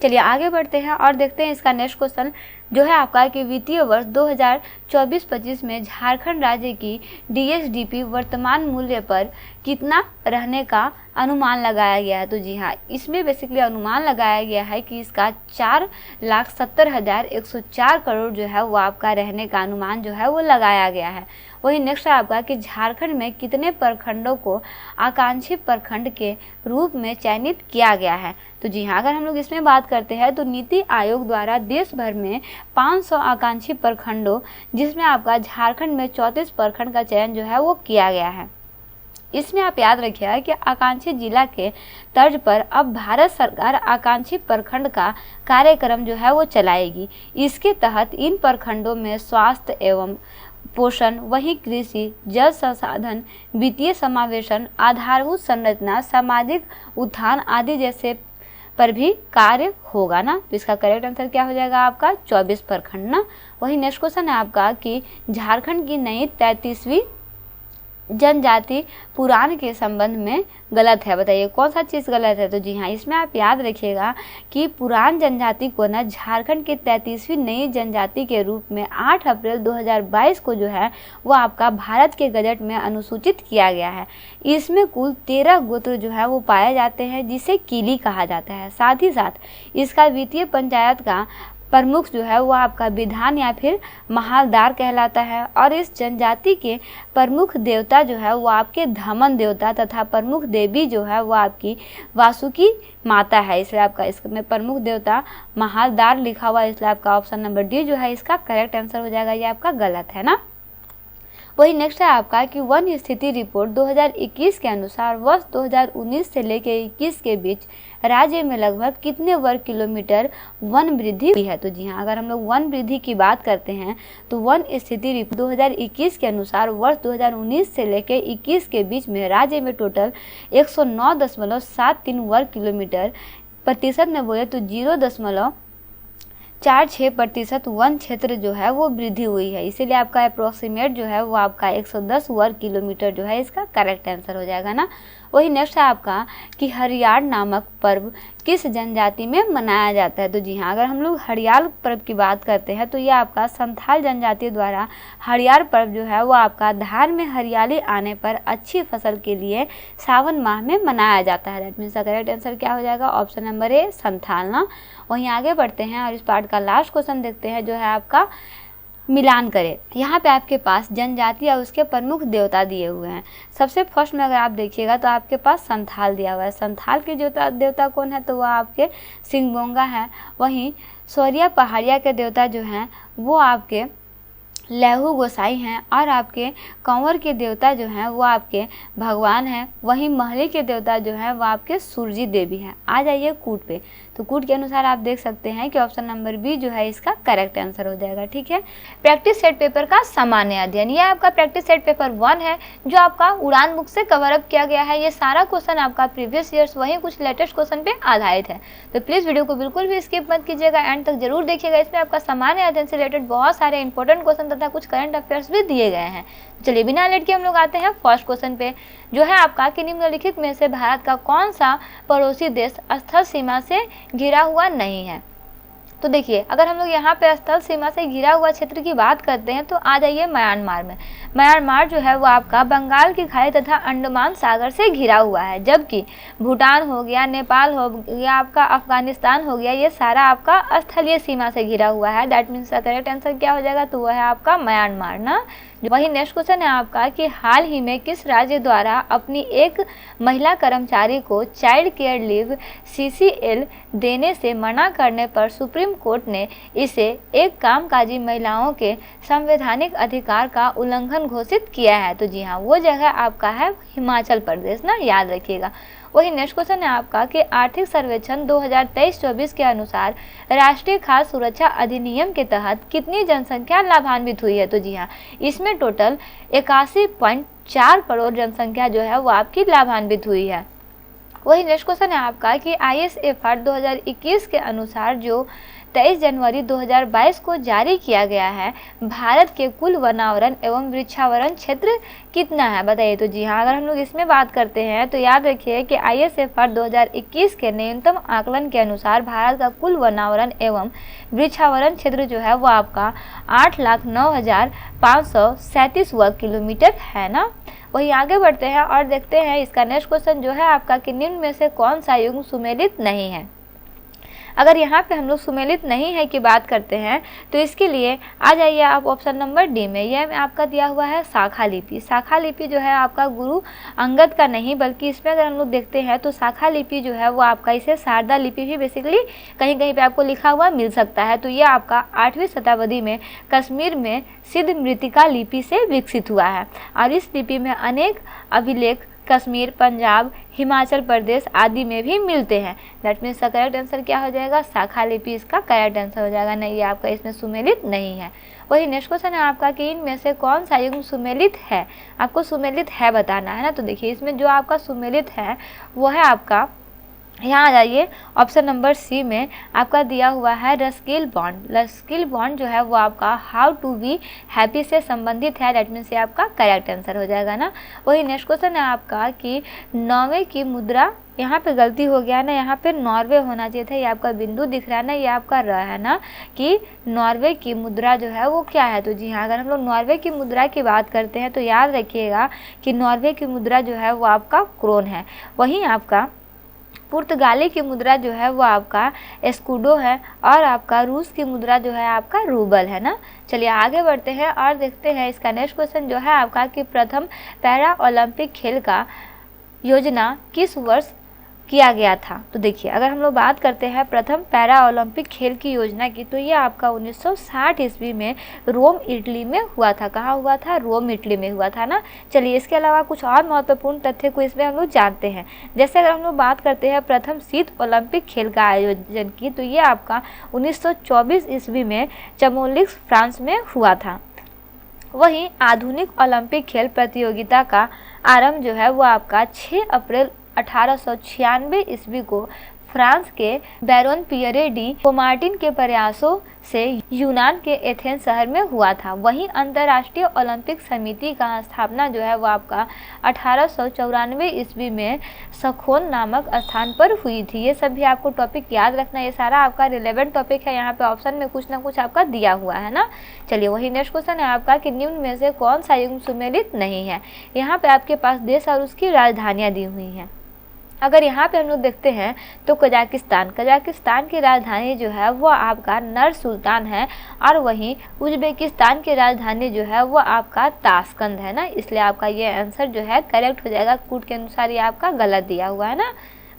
चलिए आगे बढ़ते हैं और देखते हैं इसका नेक्स्ट क्वेश्चन जो है आपका कि वित्तीय वर्ष 2024-25 में झारखंड राज्य की DSDP वर्तमान मूल्य पर कितना रहने का अनुमान लगाया गया है। तो जी हाँ, इसमें बेसिकली अनुमान लगाया गया है कि इसका 4,70,104 करोड़ जो है वो आपका रहने का अनुमान जो है वो लगाया गया है। वही नेक्स्ट है आपका कि झारखंड में कितने प्रखंडों को आकांक्षी प्रखंड के रूप में चयनित किया गया है। तो जी हाँ, अगर हम लोग इसमें बात करते हैं तो नीति आयोग द्वारा देश भर में 500 आकांक्षी प्रखंडों जिसमें आपका झारखंड में 34 प्रखंड का चयन जो है वो किया गया है। इसमें आप याद रखिएगा कि आकांक्षी जिला के तर्ज पर अब भारत सरकार आकांक्षी प्रखंड का कार्यक्रम जो है वो चलाएगी। इसके तहत इन प्रखंडों में स्वास्थ्य एवं पोषण, वही कृषि, जल संसाधन, वित्तीय समावेशन, आधारभूत संरचना, सामाजिक उत्थान आदि जैसे पर भी कार्य होगा ना। तो इसका करेक्ट आंसर क्या हो जाएगा आपका 24 प्रखंड ना। वही नेक्स्ट क्वेश्चन है आपका कि झारखंड की नई 33वीं जनजाति पुराण के संबंध में गलत है। बताइए कौन सा चीज़ गलत है? तो जी हाँ, इसमें आप याद रखिएगा कि पुराण जनजाति को ना झारखंड की 33वीं नई जनजाति के रूप में 8 अप्रैल 2022 को जो है वो आपका भारत के गजट में अनुसूचित किया गया है। इसमें कुल 13 गोत्र जो है वो पाए जाते हैं, जिसे कीली कहा जाता है। साथ ही साथ इसका वित्तीय पंचायत का प्रमुख जो है वो आपका विधान या फिर महालदार कहलाता है। और इस जनजाति के प्रमुख देवता जो है वो आपके धमन देवता तथा प्रमुख देवी जो है वो आपकी वासुकी माता है। इसलिए आपका इसमें प्रमुख देवता महालदार लिखा हुआ है, इसलिए आपका ऑप्शन नंबर डी जो है इसका करेक्ट आंसर हो जाएगा। ये आपका गलत है ना। वही नेक्स्ट है आपका कि वन स्थिति रिपोर्ट 2021 के अनुसार वर्ष 2019 से लेकर 21 के बीच राज्य में लगभग कितने वर्ग किलोमीटर वन वृद्धि हुई है? तो जी हाँ, अगर हम लोग वन वृद्धि की बात करते हैं तो वन स्थिति रिपोर्ट 2021 के अनुसार वर्ष 2019 से लेकर 21 के बीच में राज्य में टोटल 109.73 वर्ग किलोमीटर, प्रतिशत में बोले तो 0.46% वन क्षेत्र जो है वो वृद्धि हुई है। इसीलिए आपका अप्रोक्सीमेट जो है वो आपका 110 वर्ग किलोमीटर जो है इसका करेक्ट आंसर हो जाएगा ना। वही नेक्स्ट है आपका कि हरियाल नामक पर्व किस जनजाति में मनाया जाता है? तो जी हाँ, अगर हम लोग हरियाल पर्व की बात करते हैं तो ये आपका संथाल जनजाति द्वारा हरियाल पर्व जो है वो आपका धान में हरियाली आने पर अच्छी फसल के लिए सावन माह में मनाया जाता है। That means the correct answer क्या हो जाएगा? ऑप्शन नंबर ए, संथाल ना। वहीं आगे बढ़ते हैं और इस पार्ट का लास्ट क्वेश्चन देखते हैं जो है आपका मिलान करें। यहाँ पे आपके पास जनजाति या उसके प्रमुख देवता दिए हुए हैं। सबसे फर्स्ट में अगर आप देखिएगा तो आपके पास संथाल दिया हुआ है। संथाल के देवता कौन है? तो वह आपके सिंगबोंगा है। वहीं सौरिया पहाड़िया के देवता जो हैं वो आपके लहू गोसाई हैं। और आपके कंवर के देवता जो हैं वो आपके भगवान हैं। वहीं महली के देवता जो हैं वो आपके सूरजी देवी हैं। आ जाइए कूट पे, तो कूट के अनुसार आप देख सकते हैं कि ऑप्शन नंबर बी जो है इसका करेक्ट आंसर हो जाएगा। ठीक है, प्रैक्टिस सेट पेपर का सामान्य अध्ययन, यह आपका प्रैक्टिस सेट पेपर 1 है जो आपका उड़ान बुक से कवर अप किया गया है। ये सारा क्वेश्चन आपका प्रीवियस ईयर्स वहीं कुछ लेटेस्ट क्वेश्चन पे आधारित है। तो प्लीज़ वीडियो को बिल्कुल भी स्किप मत कीजिएगा, एंड तक जरूर देखिएगा। इसमें आपका सामान्य अध्ययन से रिलेटेड बहुत सारे इंपॉर्टेंट क्वेश्चन तथा कुछ करंट अफेयर्स भी दिए गए हैं। चलिए बिना लेट के हम लोग आते हैं फर्स्ट क्वेश्चन पे, जो है आपका कि निम्नलिखित में से भारत का कौन सा पड़ोसी देश स्थल सीमा से घिरा हुआ नहीं है? तो देखिए, अगर हम लोग यहाँ पे स्थल सीमा से घिरा हुआ क्षेत्र की बात करते हैं तो आ जाइए म्यांमार में। म्यांमार जो है वो आपका बंगाल की खाड़ी तथा अंडमान सागर से घिरा हुआ है, जबकि भूटान हो गया, नेपाल हो गया, आपका अफगानिस्तान हो गया, ये सारा आपका स्थलीय सीमा से घिरा हुआ है। That means the correct answer क्या हो जाएगा? तो वह है आपका म्यांमार ना। वही नेक्स्ट क्वेश्चन है आपका कि हाल ही में किस राज्य द्वारा अपनी एक महिला कर्मचारी को चाइल्ड केयर लीव CCL देने से मना करने पर सुप्रीम कोर्ट ने इसे एक कामकाजी महिलाओं के संवैधानिक अधिकार का उल्लंघन घोषित किया है? तो जी हाँ, वो जगह आपका है हिमाचल प्रदेश ना, याद रखिएगा। वही नेक्स्ट क्वेश्चन है आपका कि आर्थिक सर्वेक्षण 2023-24 के अनुसार राष्ट्रीय खाद्य सुरक्षा अधिनियम के तहत कितनी जनसंख्या लाभान्वित हुई है? तो जी हाँ, इसमें टोटल 81.4 करोड़ जनसंख्या जो है वो आपकी लाभान्वित हुई है। वही नेक्स्ट क्वेश्चन है आपका कि ISFR 2021 के अनुसार जो 23 जनवरी 2022 को जारी किया गया है, भारत के कुल वनावरण एवं वृक्षावरण क्षेत्र कितना है? बताइए। तो जी हाँ, अगर हम लोग इसमें बात करते हैं तो याद रखिए कि ISFR 2021 के न्यूनतम आकलन के अनुसार भारत का कुल वनावरण एवं वृक्षावरण क्षेत्र जो है वो आपका 8,09,537 वर्ग किलोमीटर है ना। वही आगे बढ़ते हैं और देखते हैं इसका नेक्स्ट क्वेश्चन जो है आपका कि निम्न में से कौन सा युग्म सुमेलित नहीं है? अगर यहाँ पे हम लोग सुमेलित नहीं है की बात करते हैं तो इसके लिए आ जाइए आप ऑप्शन नंबर डी में। यह आपका दिया हुआ है शाखा लिपि। शाखा लिपि जो है आपका गुरु अंगद का नहीं, बल्कि इसमें अगर हम लोग देखते हैं तो शाखा लिपि जो है वो आपका, इसे शारदा लिपि भी बेसिकली कहीं कहीं पे आपको लिखा हुआ मिल सकता है। तो ये आपका 8वीं शताब्दी में कश्मीर में सिद्ध मृतिका लिपि से विकसित हुआ है और इस लिपि में अनेक अभिलेख कश्मीर, पंजाब, हिमाचल प्रदेश आदि में भी मिलते हैं। दैट मीन्स का करेक्ट आंसर क्या हो जाएगा? शाखा लिपि इसका करेक्ट आंसर हो जाएगा। नहीं, ये आपका इसमें सुमेलित नहीं है। वही नेक्स्ट क्वेश्चन है आपका कि इनमें से कौन सा युग्म सुमेलित है? आपको सुमेलित है बताना है ना। तो देखिए, इसमें जो आपका सुमेलित है वो है आपका यहाँ आ जाइए, ऑप्शन नंबर सी में आपका दिया हुआ है रस्किल बॉन्ड। रस्किल बॉन्ड जो है वो आपका हाउ टू बी हैप्पी से संबंधित है, दैट मीन्स ये आपका करेक्ट आंसर हो जाएगा ना। वही नेक्स्ट क्वेश्चन है आपका कि नॉर्वे की मुद्रा, यहाँ पे गलती हो गया ना, यहाँ पे नॉर्वे होना चाहिए था, ये आपका बिंदु दिख रहा है ना, ये आपका र है ना कि नॉर्वे की मुद्रा जो है वो क्या है। तो जी हाँ, अगर हम लोग नॉर्वे की मुद्रा की बात करते हैं तो याद रखिएगा कि नॉर्वे की मुद्रा जो है वो आपका क्रोन है। वहीं आपका पुर्तगाली की मुद्रा जो है वो आपका एस्कूडो है, और आपका रूस की मुद्रा जो है आपका रूबल है ना। चलिए आगे बढ़ते हैं और देखते हैं इसका नेक्स्ट क्वेश्चन जो है आपका कि प्रथम पैरा ओलंपिक खेल का योजना किस वर्ष किया गया था। तो देखिए, अगर हम लोग बात करते हैं प्रथम पैरा ओलंपिक खेल की योजना की, तो ये आपका 1960 ईस्वी में रोम इटली में हुआ था। कहाँ हुआ था? रोम इटली में हुआ था ना। चलिए इसके अलावा कुछ और महत्वपूर्ण तथ्य को इसमें हम लोग जानते हैं। जैसे अगर हम लोग बात करते हैं प्रथम शीत ओलंपिक खेल का आयोजन की, तो ये आपका 1924 ईस्वी में चमोलिंस फ्रांस में हुआ था। वहीं आधुनिक ओलंपिक खेल प्रतियोगिता का आरंभ जो है वो आपका 6 अप्रैल 1896 ईस्वी को फ्रांस के बैरोन पियरे डी कोमार्टिन के प्रयासों से यूनान के एथेंस शहर में हुआ था। वहीं अंतर्राष्ट्रीय ओलंपिक समिति का स्थापना जो है वो आपका 1894 ईस्वी में सखोन नामक स्थान पर हुई थी। ये सब भी आपको टॉपिक याद रखना, ये सारा आपका रिलेवेंट टॉपिक है, यहाँ पे ऑप्शन में कुछ ना कुछ आपका दिया हुआ है ना। चलिए वही नेक्स्ट क्वेश्चन है आपका कि निम्न में से कौन सा युग्म सुमेलित नहीं है। यहाँ पे आपके पास देश और उसकी राजधानियाँ दी हुई हैं। अगर यहाँ पे हम लोग देखते हैं तो कजाकिस्तान की राजधानी जो है वो आपका नर सुल्तान है, और वहीं उज्बेकिस्तान की राजधानी जो है वो आपका ताशकंद है ना। इसलिए आपका ये आंसर जो है करेक्ट हो जाएगा। कूट के अनुसार ये आपका गलत दिया हुआ है ना।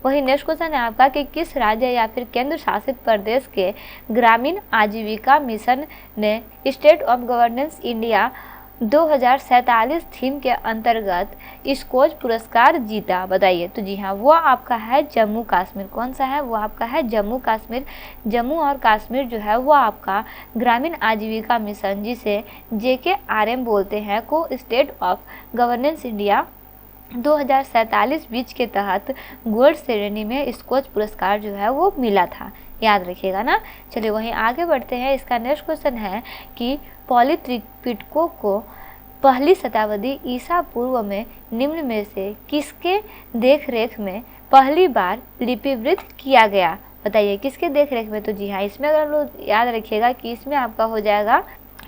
वही नेक्स्ट क्वेश्चन है आपका कि किस राज्य या फिर केंद्र शासित प्रदेश के ग्रामीण आजीविका मिशन ने state of governance India 2047 theme के अंतर्गत स्कोच पुरस्कार जीता, बताइए। तो जी हाँ, वो आपका है जम्मू कश्मीर। कौन सा है? वो आपका है जम्मू कश्मीर। जम्मू और कश्मीर जो है वो आपका ग्रामीण आजीविका मिशन, जिसे JKRM बोलते हैं, को स्टेट ऑफ गवर्नेंस इंडिया 2047 बीच के तहत गोल्ड श्रेणी में स्कोच पुरस्कार जो है वो मिला था, याद रखिएगा ना। चलिए वहीं आगे बढ़ते हैं। इसका नेक्स्ट क्वेश्चन है कि पॉलीत्रिपिटकों को पहली शताब्दी ईसा पूर्व में निम्न में से किसके देखरेख में पहली बार लिपिबद्ध किया गया, बताइए किसके देखरेख में। तो जी हाँ, इसमें अगर हम लोग याद रखिएगा कि इसमें आपका हो जाएगा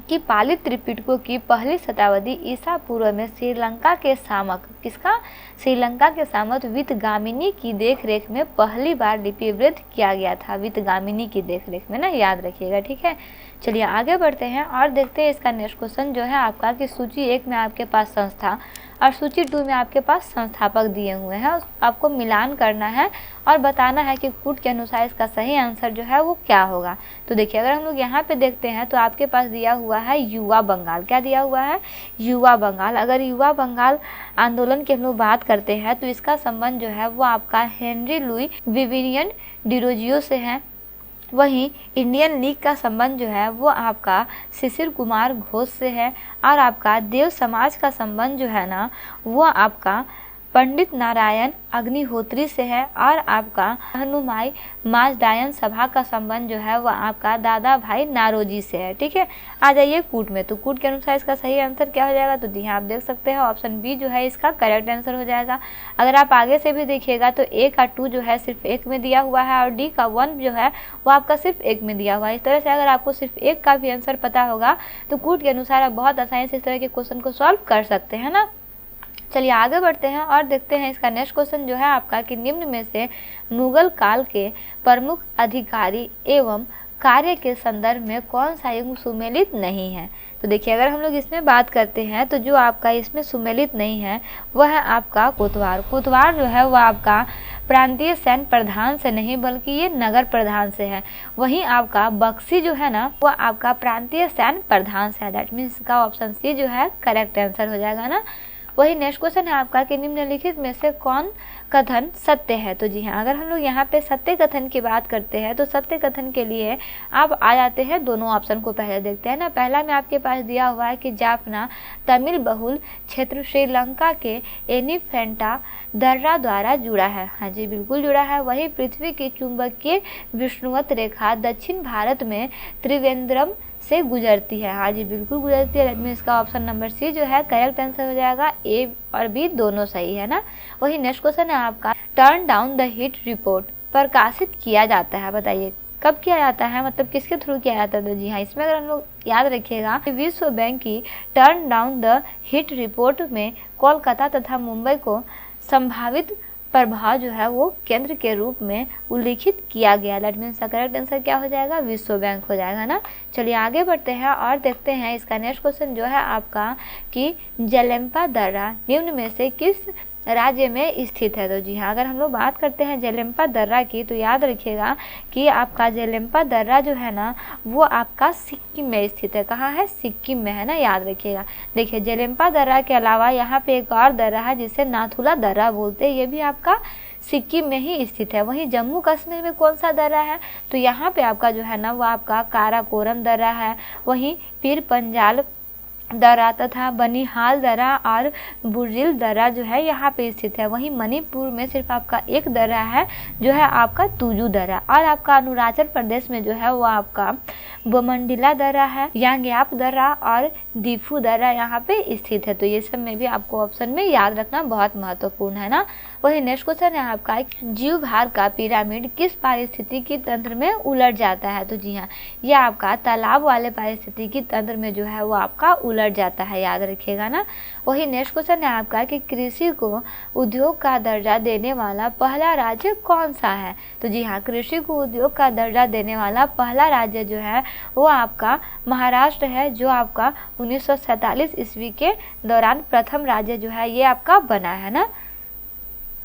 कि पाली त्रिपिटकों की पहली शताब्दी ईसा पूर्व में श्रीलंका के शासक, किसका? श्रीलंका के शासक वितगामिनी की देखरेख में पहली बार लिपिबद्ध किया गया था। वितगामिनी की देखरेख में ना, याद रखिएगा, ठीक है। चलिए आगे बढ़ते हैं और देखते हैं इसका नेक्स्ट क्वेश्चन जो है आपका कि सूची 1 में आपके पास संस्था और सूची 2 में आपके पास संस्थापक दिए हुए हैं। आपको मिलान करना है और बताना है कि कूट के अनुसार इसका सही आंसर जो है वो क्या होगा। तो देखिए, अगर हम लोग यहाँ पे देखते हैं तो आपके पास दिया हुआ है युवा बंगाल। क्या दिया हुआ है? युवा बंगाल। अगर युवा बंगाल आंदोलन की हम लोग बात करते हैं तो इसका संबंध जो है वो आपका हेनरी लुई विवियन डिरोजियो से है। वहीं इंडियन लीग का संबंध जो है वो आपका शिशिर कुमार घोष से है, और आपका देव समाज का संबंध जो है ना वो आपका पंडित नारायण अग्निहोत्री से है, और आपका हनुमाई माजदायन सभा का संबंध जो है वह आपका दादा भाई नारोजी से है, ठीक है। आ जाइए कूट में। तो कूट के अनुसार इसका सही आंसर क्या हो जाएगा? तो जी हाँ, आप देख सकते हैं ऑप्शन बी जो है इसका करेक्ट आंसर हो जाएगा। अगर आप आगे से भी देखिएगा तो ए का 2 जो है सिर्फ 1 में दिया हुआ है, और डी का 1 जो है वो आपका सिर्फ 1 में दिया हुआ है। इस तरह से अगर आपको सिर्फ 1 का भी आंसर पता होगा तो कूट के अनुसार आप बहुत आसानी से इस तरह के क्वेश्चन को सॉल्व कर सकते हैं ना। चलिए आगे बढ़ते हैं और देखते हैं इसका नेक्स्ट क्वेश्चन जो है आपका कि निम्न में से मुगल काल के प्रमुख अधिकारी एवं कार्य के संदर्भ में कौन सा युग्म सुमेलित नहीं है। तो देखिए, अगर हम लोग इसमें बात करते हैं तो जो आपका इसमें सुमेलित नहीं है वह है आपका कोतवाल। कोतवाल जो है वह आपका प्रांतीय सैन्य प्रधान से नहीं बल्कि ये नगर प्रधान से है। वहीं आपका बक्सी जो है ना वह आपका प्रांतीय सैन्य प्रधान से है। दैट मीन्स इसका ऑप्शन सी जो है करेक्ट आंसर हो जाएगा ना। वही नेक्स्ट क्वेश्चन है आपका कि निम्नलिखित में से कौन कथन सत्य है। तो जी हाँ, अगर हम लोग यहाँ पे सत्य कथन की बात करते हैं तो सत्य कथन के लिए आप आ जाते हैं दोनों ऑप्शन को पहले देखते हैं ना। पहला में आपके पास दिया हुआ है कि जाफना तमिल बहुल क्षेत्र श्रीलंका के एलिफेंटा दर्रा द्वारा जुड़ा है। हाँ जी, बिल्कुल जुड़ा है। वही पृथ्वी की चुंबकीय विषुवत रेखा दक्षिण भारत में त्रिवेंद्रम से गुजरती है। हाँ जी, बिल्कुल गुजरती है। में इसका ऑप्शन नंबर सी जो है करेक्ट आंसर हो जाएगा। ए और बी दोनों सही है ना। वही नेक्स्ट क्वेश्चन है आपका, turn down the hit report प्रकाशित किया जाता है, बताइए कब किया जाता है, मतलब किसके थ्रू किया जाता है। तो जी हाँ, इसमें अगर हम लोग याद रखिएगा, विश्व बैंक की turn down the hit report में कोलकाता तथा मुंबई को संभावित प्रभाव जो है वो केंद्र के रूप में उल्लिखित किया गया। दैट मीन्स करेक्ट आंसर क्या हो जाएगा, विश्व बैंक हो जाएगा ना। चलिए आगे बढ़ते हैं और देखते हैं इसका नेक्स्ट क्वेश्चन जो है आपका कि जेलेम्पा दर्रा निम्न में से किस राज्य में स्थित है। तो जी हाँ, अगर हम लोग बात करते हैं जेलेम्पा दर्रा की तो याद रखिएगा कि आपका जेलेम्पा दर्रा जो है ना वो आपका सिक्किम में स्थित है। कहाँ है, सिक्किम में है ना, याद रखिएगा। देखिए जेलेम्पा दर्रा के अलावा यहाँ पे एक और दर्रा है जिसे नाथुला दर्रा बोलते हैं, ये भी आपका सिक्किम में ही स्थित है। वहीं जम्मू कश्मीर में कौन सा दर्रा है, तो यहाँ पे आपका जो है ना वो आपका काराकोरम दर्रा है। वहीं पीर पंजाल दर्रा तथा बनिहाल दर्रा और बुर्जिल दर्रा जो है यहाँ पे स्थित है। वहीं मणिपुर में सिर्फ आपका एक दर्रा है जो है आपका तुजू दर्रा, और आपका अरुणाचल प्रदेश में जो है वो आपका बोमंडीला दर्रा है, यांग्याप दर्रा और दीफू दर्रा यहाँ पे स्थित है। तो ये सब में भी आपको ऑप्शन में याद रखना बहुत महत्वपूर्ण है ना। वही नेक्स्ट क्वेश्चन है आपका, जीव भार का पिरामिड किस पारिस्थितिकी तंत्र में उलट जाता है। तो जी हाँ, ये आपका तालाब वाले पारिस्थितिकी तंत्र में जो है वो आपका उलट जाता है, याद रखिएगा ना। वही नेक्स्ट क्वेश्चन है आपका कि कृषि को उद्योग का दर्जा देने वाला पहला राज्य कौन सा है। तो जी हाँ, कृषि को उद्योग का दर्जा देने वाला पहला राज्य जो है वो आपका महाराष्ट्र है, जो आपका 1947 ईस्वी के दौरान प्रथम राज्य जो है ये आपका बना है ना।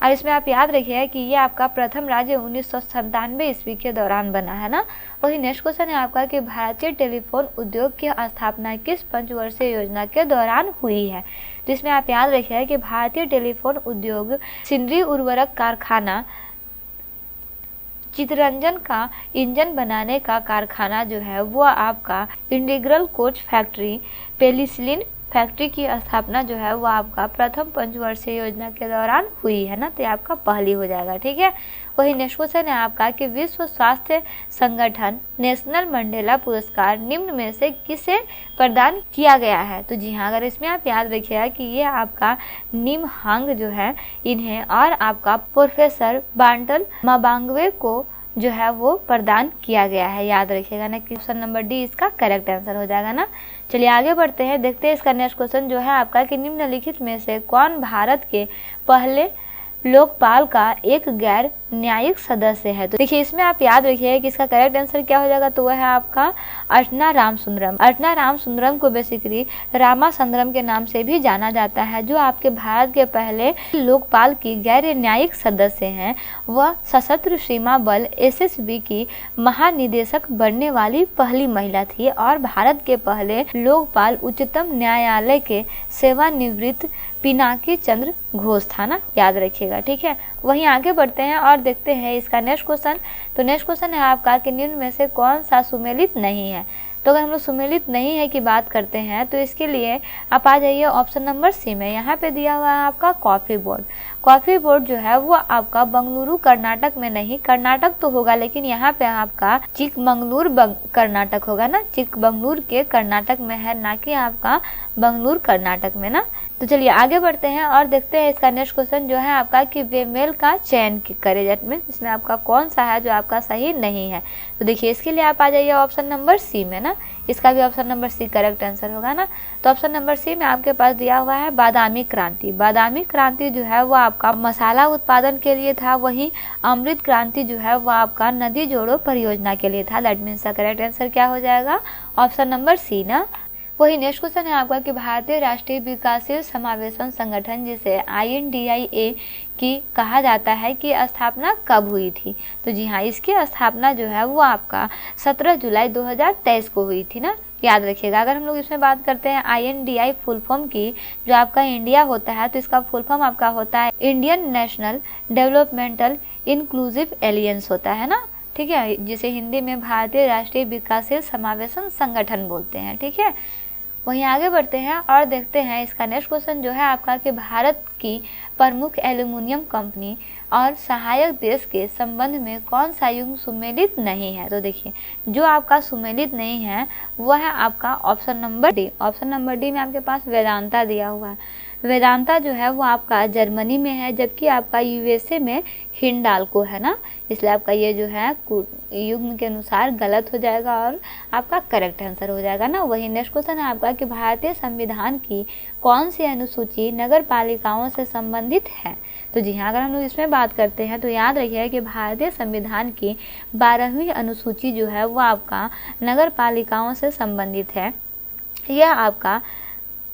और इसमें आप याद रखिएगा कि ये आपका प्रथम राज्य 1997 ईस्वी के दौरान बना है ना। वही नेक्स्ट क्वेश्चन है आपका कि भारतीय टेलीफोन उद्योग की स्थापना किस पंचवर्षीय योजना के दौरान हुई है। तो इसमें आप याद रखिएगा कि भारतीय टेलीफोन उद्योग सिंदरी उर्वरक कारखाना, चितरंजन का इंजन बनाने का कारखाना जो है वो आपका integral coach factory, penicillin factory की स्थापना जो है वो आपका प्रथम पंचवर्षीय योजना के दौरान हुई है ना। तो ये आपका पहली हो जाएगा, ठीक है। वही नेक्स्ट क्वेश्चन है आपका कि विश्व स्वास्थ्य संगठन नेशनल मंडेला पुरस्कार निम्न में से किसे प्रदान किया गया है। तो जी हाँ, अगर इसमें आप याद रखिएगा कि ये आपका निमहांग जो है इन्हें और आपका प्रोफेसर बांटल माबांगवे को जो है वो प्रदान किया गया है, याद रखिएगा ना। ऑप्शन नंबर डी इसका करेक्ट आंसर हो जाएगा ना। चलिए आगे बढ़ते हैं, देखते हैं इसका नेक्स्ट क्वेश्चन जो है आपका कि निम्नलिखित में से कौन भारत के पहले लोकपाल का एक गैर न्यायिक सदस्य है। तो देखिए इसमें आप याद रखिए कि इसका करेक्ट आंसर क्या हो जाएगा, तो वह है आपका अर्चना रामसुंदरम। अर्चना रामसुंदरम को बेसिकली रामासुंदरम के नाम से भी जाना जाता है, जो आपके भारत के पहले लोकपाल की गैर न्यायिक सदस्य हैं। वह सशस्त्र सीमा बल एसएसबी की महानिदेशक बनने वाली पहली महिला थी और भारत के पहले लोकपाल उच्चतम न्यायालय के सेवानिवृत्त पिनाकी चंद्र घोष था ना, याद रखिएगा, ठीक है। वहीं आगे बढ़ते हैं और देखते हैं इसका नेक्स्ट क्वेश्चन। तो नेक्स्ट क्वेश्चन है आपका कि निम्न में से कौन सा सुमेलित नहीं है। तो अगर हम लोग सुमेलित नहीं है की बात करते हैं तो इसके लिए आप आ जाइए ऑप्शन नंबर सी में। यहाँ पे दिया हुआ है आपका कॉफ़ी बोर्ड। कॉफ़ी बोर्ड जो है वो आपका बंगलुरु कर्नाटक में नहीं, कर्नाटक तो होगा लेकिन यहाँ पे आपका चिकमंगलुर कर्नाटक होगा ना, चिकमंगलुर के कर्नाटक में है, ना कि आपका बंगलुरु कर्नाटक में ना। तो चलिए आगे बढ़ते हैं और देखते हैं इसका नेक्स्ट क्वेश्चन जो है आपका कि वेमेल का चयन करे जाए में इसमें आपका कौन सा है जो आपका सही नहीं है। तो देखिए इसके लिए आप आ जाइए ऑप्शन नंबर सी में ना, इसका भी option number C correct answer होगा ना। तो ऑप्शन नंबर सी में आपके पास दिया हुआ है बादामी क्रांति। बादामी क्रांति जो है वो आपका मसाला उत्पादन के लिए था, वहीं अमृत क्रांति जो है वो आपका नदी जोड़ो परियोजना के लिए था। दैट मीन्स करेक्ट आंसर क्या हो जाएगा, ऑप्शन नंबर सी ना। वही नेक्स्ट क्वेश्चन है आपका कि भारतीय राष्ट्रीय विकासशील समावेशन संगठन जिसे INDIA की कहा जाता है कि स्थापना कब हुई थी। तो जी हाँ, इसकी स्थापना जो है वो आपका 17 जुलाई 2023 को हुई थी ना, याद रखिएगा। अगर हम लोग इसमें बात करते हैं INDI फुल फॉर्म की, जो आपका इंडिया होता है तो इसका फुल फॉर्म आपका होता है Indian national developmental inclusive aliens होता है ना, ठीक है, जिसे हिंदी में भारतीय राष्ट्रीय विकासशील समावेशन संगठन बोलते हैं, ठीक है। वहीं आगे बढ़ते हैं और देखते हैं इसका नेक्स्ट क्वेश्चन जो है आपका कि भारत की प्रमुख एल्यूमिनियम कंपनी और सहायक देश के संबंध में कौन सा युग्म सुमेलित नहीं है। तो देखिए जो आपका सुमेलित नहीं है वो है आपका option number D. Option number D में आपके पास वेदांता दिया हुआ है। वेदांता जो है वो आपका जर्मनी में है, जबकि आपका USA में हिंडाल्को है ना, इसलिए आपका ये जो है युग्म के अनुसार गलत हो जाएगा और आपका करेक्ट आंसर हो जाएगा ना। वही नेक्स्ट क्वेश्चन है आपका कि भारतीय संविधान की कौन सी अनुसूची नगर पालिकाओं से संबंधित है। तो जी हाँ, अगर हम लोग इसमें बात करते हैं तो याद रखिएगा कि भारतीय संविधान की 12वीं अनुसूची जो है वो आपका नगर पालिकाओं से संबंधित है। यह आपका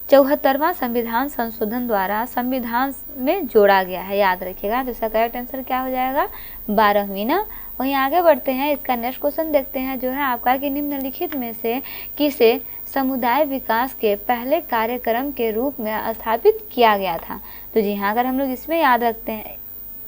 74वां संविधान संशोधन द्वारा संविधान में जोड़ा गया है, याद रखिएगा। तो इसका करेक्ट आंसर क्या हो जाएगा, 12वीं ना। वहीं आगे बढ़ते हैं, इसका नेक्स्ट क्वेश्चन देखते हैं जो है आपका कि निम्नलिखित में से किसे समुदाय विकास के पहले कार्यक्रम के रूप में स्थापित किया गया था। तो जी हाँ, अगर हम लोग इसमें याद रखते हैं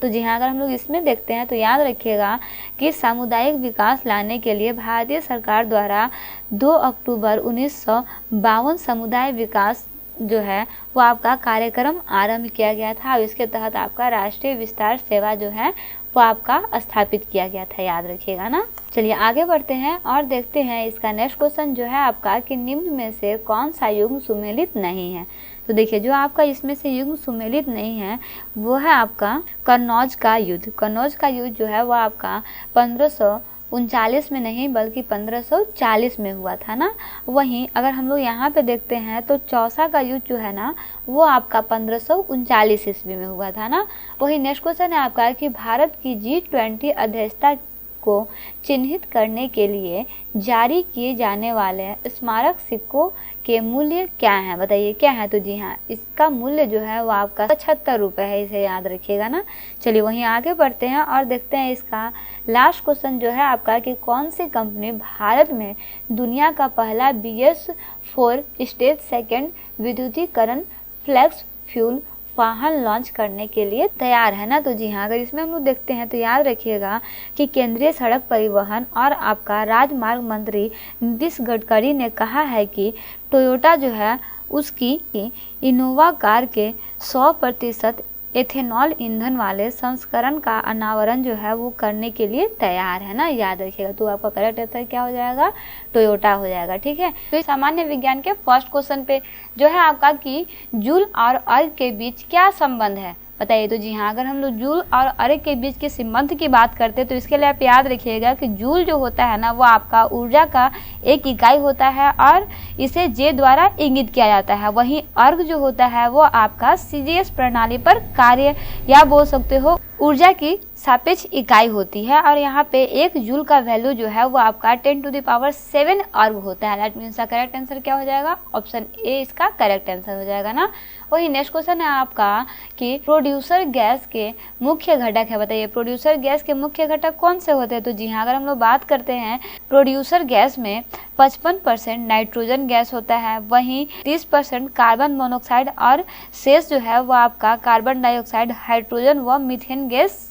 तो जी हाँ, अगर हम लोग इसमें देखते हैं तो याद रखिएगा कि सामुदायिक विकास लाने के लिए भारतीय सरकार द्वारा 2 अक्टूबर 1952 समुदाय विकास जो है वो आपका कार्यक्रम आरंभ किया गया था और इसके तहत आपका राष्ट्रीय विस्तार सेवा जो है वो आपका स्थापित किया गया था, याद रखिएगा ना। चलिए आगे बढ़ते हैं और देखते हैं इसका नेक्स्ट क्वेश्चन जो है आपका कि निम्न में से कौन सा युग्म सुमेलित नहीं है। तो देखिए जो आपका इसमें से युग्म सुमेलित नहीं है वो है आपका कन्नौज का युद्ध। कन्नौज का युद्ध जो है वो आपका 1539 में नहीं बल्कि 1540 में हुआ था ना। वहीं अगर हम लोग यहाँ पे देखते हैं तो चौसा का युद्ध जो है ना वो आपका 1539 ईस्वी में हुआ था ना। वही नेक्स्ट क्वेश्चन है आपका कि भारत की G20 अध्यक्षता को चिन्हित करने के लिए जारी किए जाने वाले स्मारक सिक्कों के मूल्य क्या है, बताइए क्या है। तो जी हाँ, इसका मूल्य जो है वो आपका 75 रुपये है, इसे याद रखिएगा ना। चलिए वहीं आगे बढ़ते हैं और देखते हैं इसका लास्ट क्वेश्चन जो है आपका कि कौन सी कंपनी भारत में दुनिया का पहला BS4 स्टेज सेकंड विद्युतीकरण फ्लेक्स फ्यूल वाहन लॉन्च करने के लिए तैयार है ना। तो जी हाँ, अगर इसमें हम लोग देखते हैं तो याद रखिएगा कि केंद्रीय सड़क परिवहन और आपका राजमार्ग मंत्री नितिन गडकरी ने कहा है कि टोयोटा जो है उसकी इनोवा कार के 100% एथेनॉल ईंधन वाले संस्करण का अनावरण जो है वो करने के लिए तैयार है ना, याद रखिएगा। तो आपका करेक्ट आंसर क्या हो जाएगा, टोयोटा हो जाएगा, ठीक है। तो सामान्य विज्ञान के फर्स्ट क्वेश्चन पे जो है आपका कि जूल और अर्ग के बीच क्या संबंध है, बताइए। तो जी हाँ, अगर हम लोग जूल और अर्ग के बीच के संबंध की बात करते हैं तो इसके लिए आप याद रखिएगा कि जूल जो होता है ना वो आपका ऊर्जा का एक इकाई होता है और इसे जे द्वारा इंगित किया जाता है। वहीं अर्ग जो होता है वो आपका CGS प्रणाली पर कार्य या बोल सकते हो ऊर्जा की सापेक्ष इकाई होती है और यहाँ पे 1 जूल का वैल्यू जो है वो आपका 10⁷ अर्ग होता है। दैट मीन्स का करेक्ट आंसर क्या हो जाएगा, ऑप्शन ए इसका करेक्ट आंसर हो जाएगा ना। वही नेक्स्ट क्वेश्चन है आपका कि प्रोड्यूसर गैस के मुख्य घटक है, बताइए प्रोड्यूसर गैस के मुख्य घटक कौन से होते हैं। तो जी हाँ, अगर हम लोग बात करते हैं प्रोड्यूसर गैस में 55% नाइट्रोजन गैस होता है, वहीं 30% कार्बन मोनोऑक्साइड और शेष जो है वो आपका कार्बन डाइऑक्साइड, हाइड्रोजन व मीथेन गैस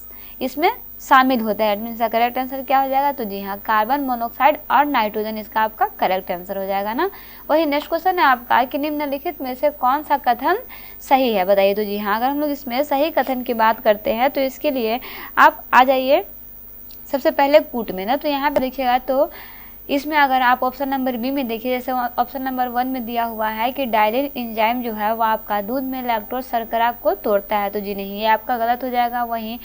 इसमें शामिल होता है। मीन्स का करेक्ट आंसर क्या हो जाएगा, तो जी हाँ, कार्बन मोनोऑक्साइड और नाइट्रोजन इसका आपका करेक्ट आंसर हो जाएगा ना। वही नेक्स्ट क्वेश्चन है आपका कि निम्नलिखित में से कौन सा कथन सही है, बताइए। तो जी हाँ, अगर हम लोग इसमें सही कथन की बात करते हैं तो इसके लिए आप आ जाइए सबसे पहले कूट में ना। तो यहाँ पर देखिएगा तो इसमें अगर आप ऑप्शन नंबर बी में देखिए, जैसे ऑप्शन नंबर 1 में दिया हुआ है कि डायलिन एंजाइम जो है वो आपका दूध में लैक्टोज शर्करा को तोड़ता है, तो जी नहीं, ये आपका गलत हो जाएगा। वहीं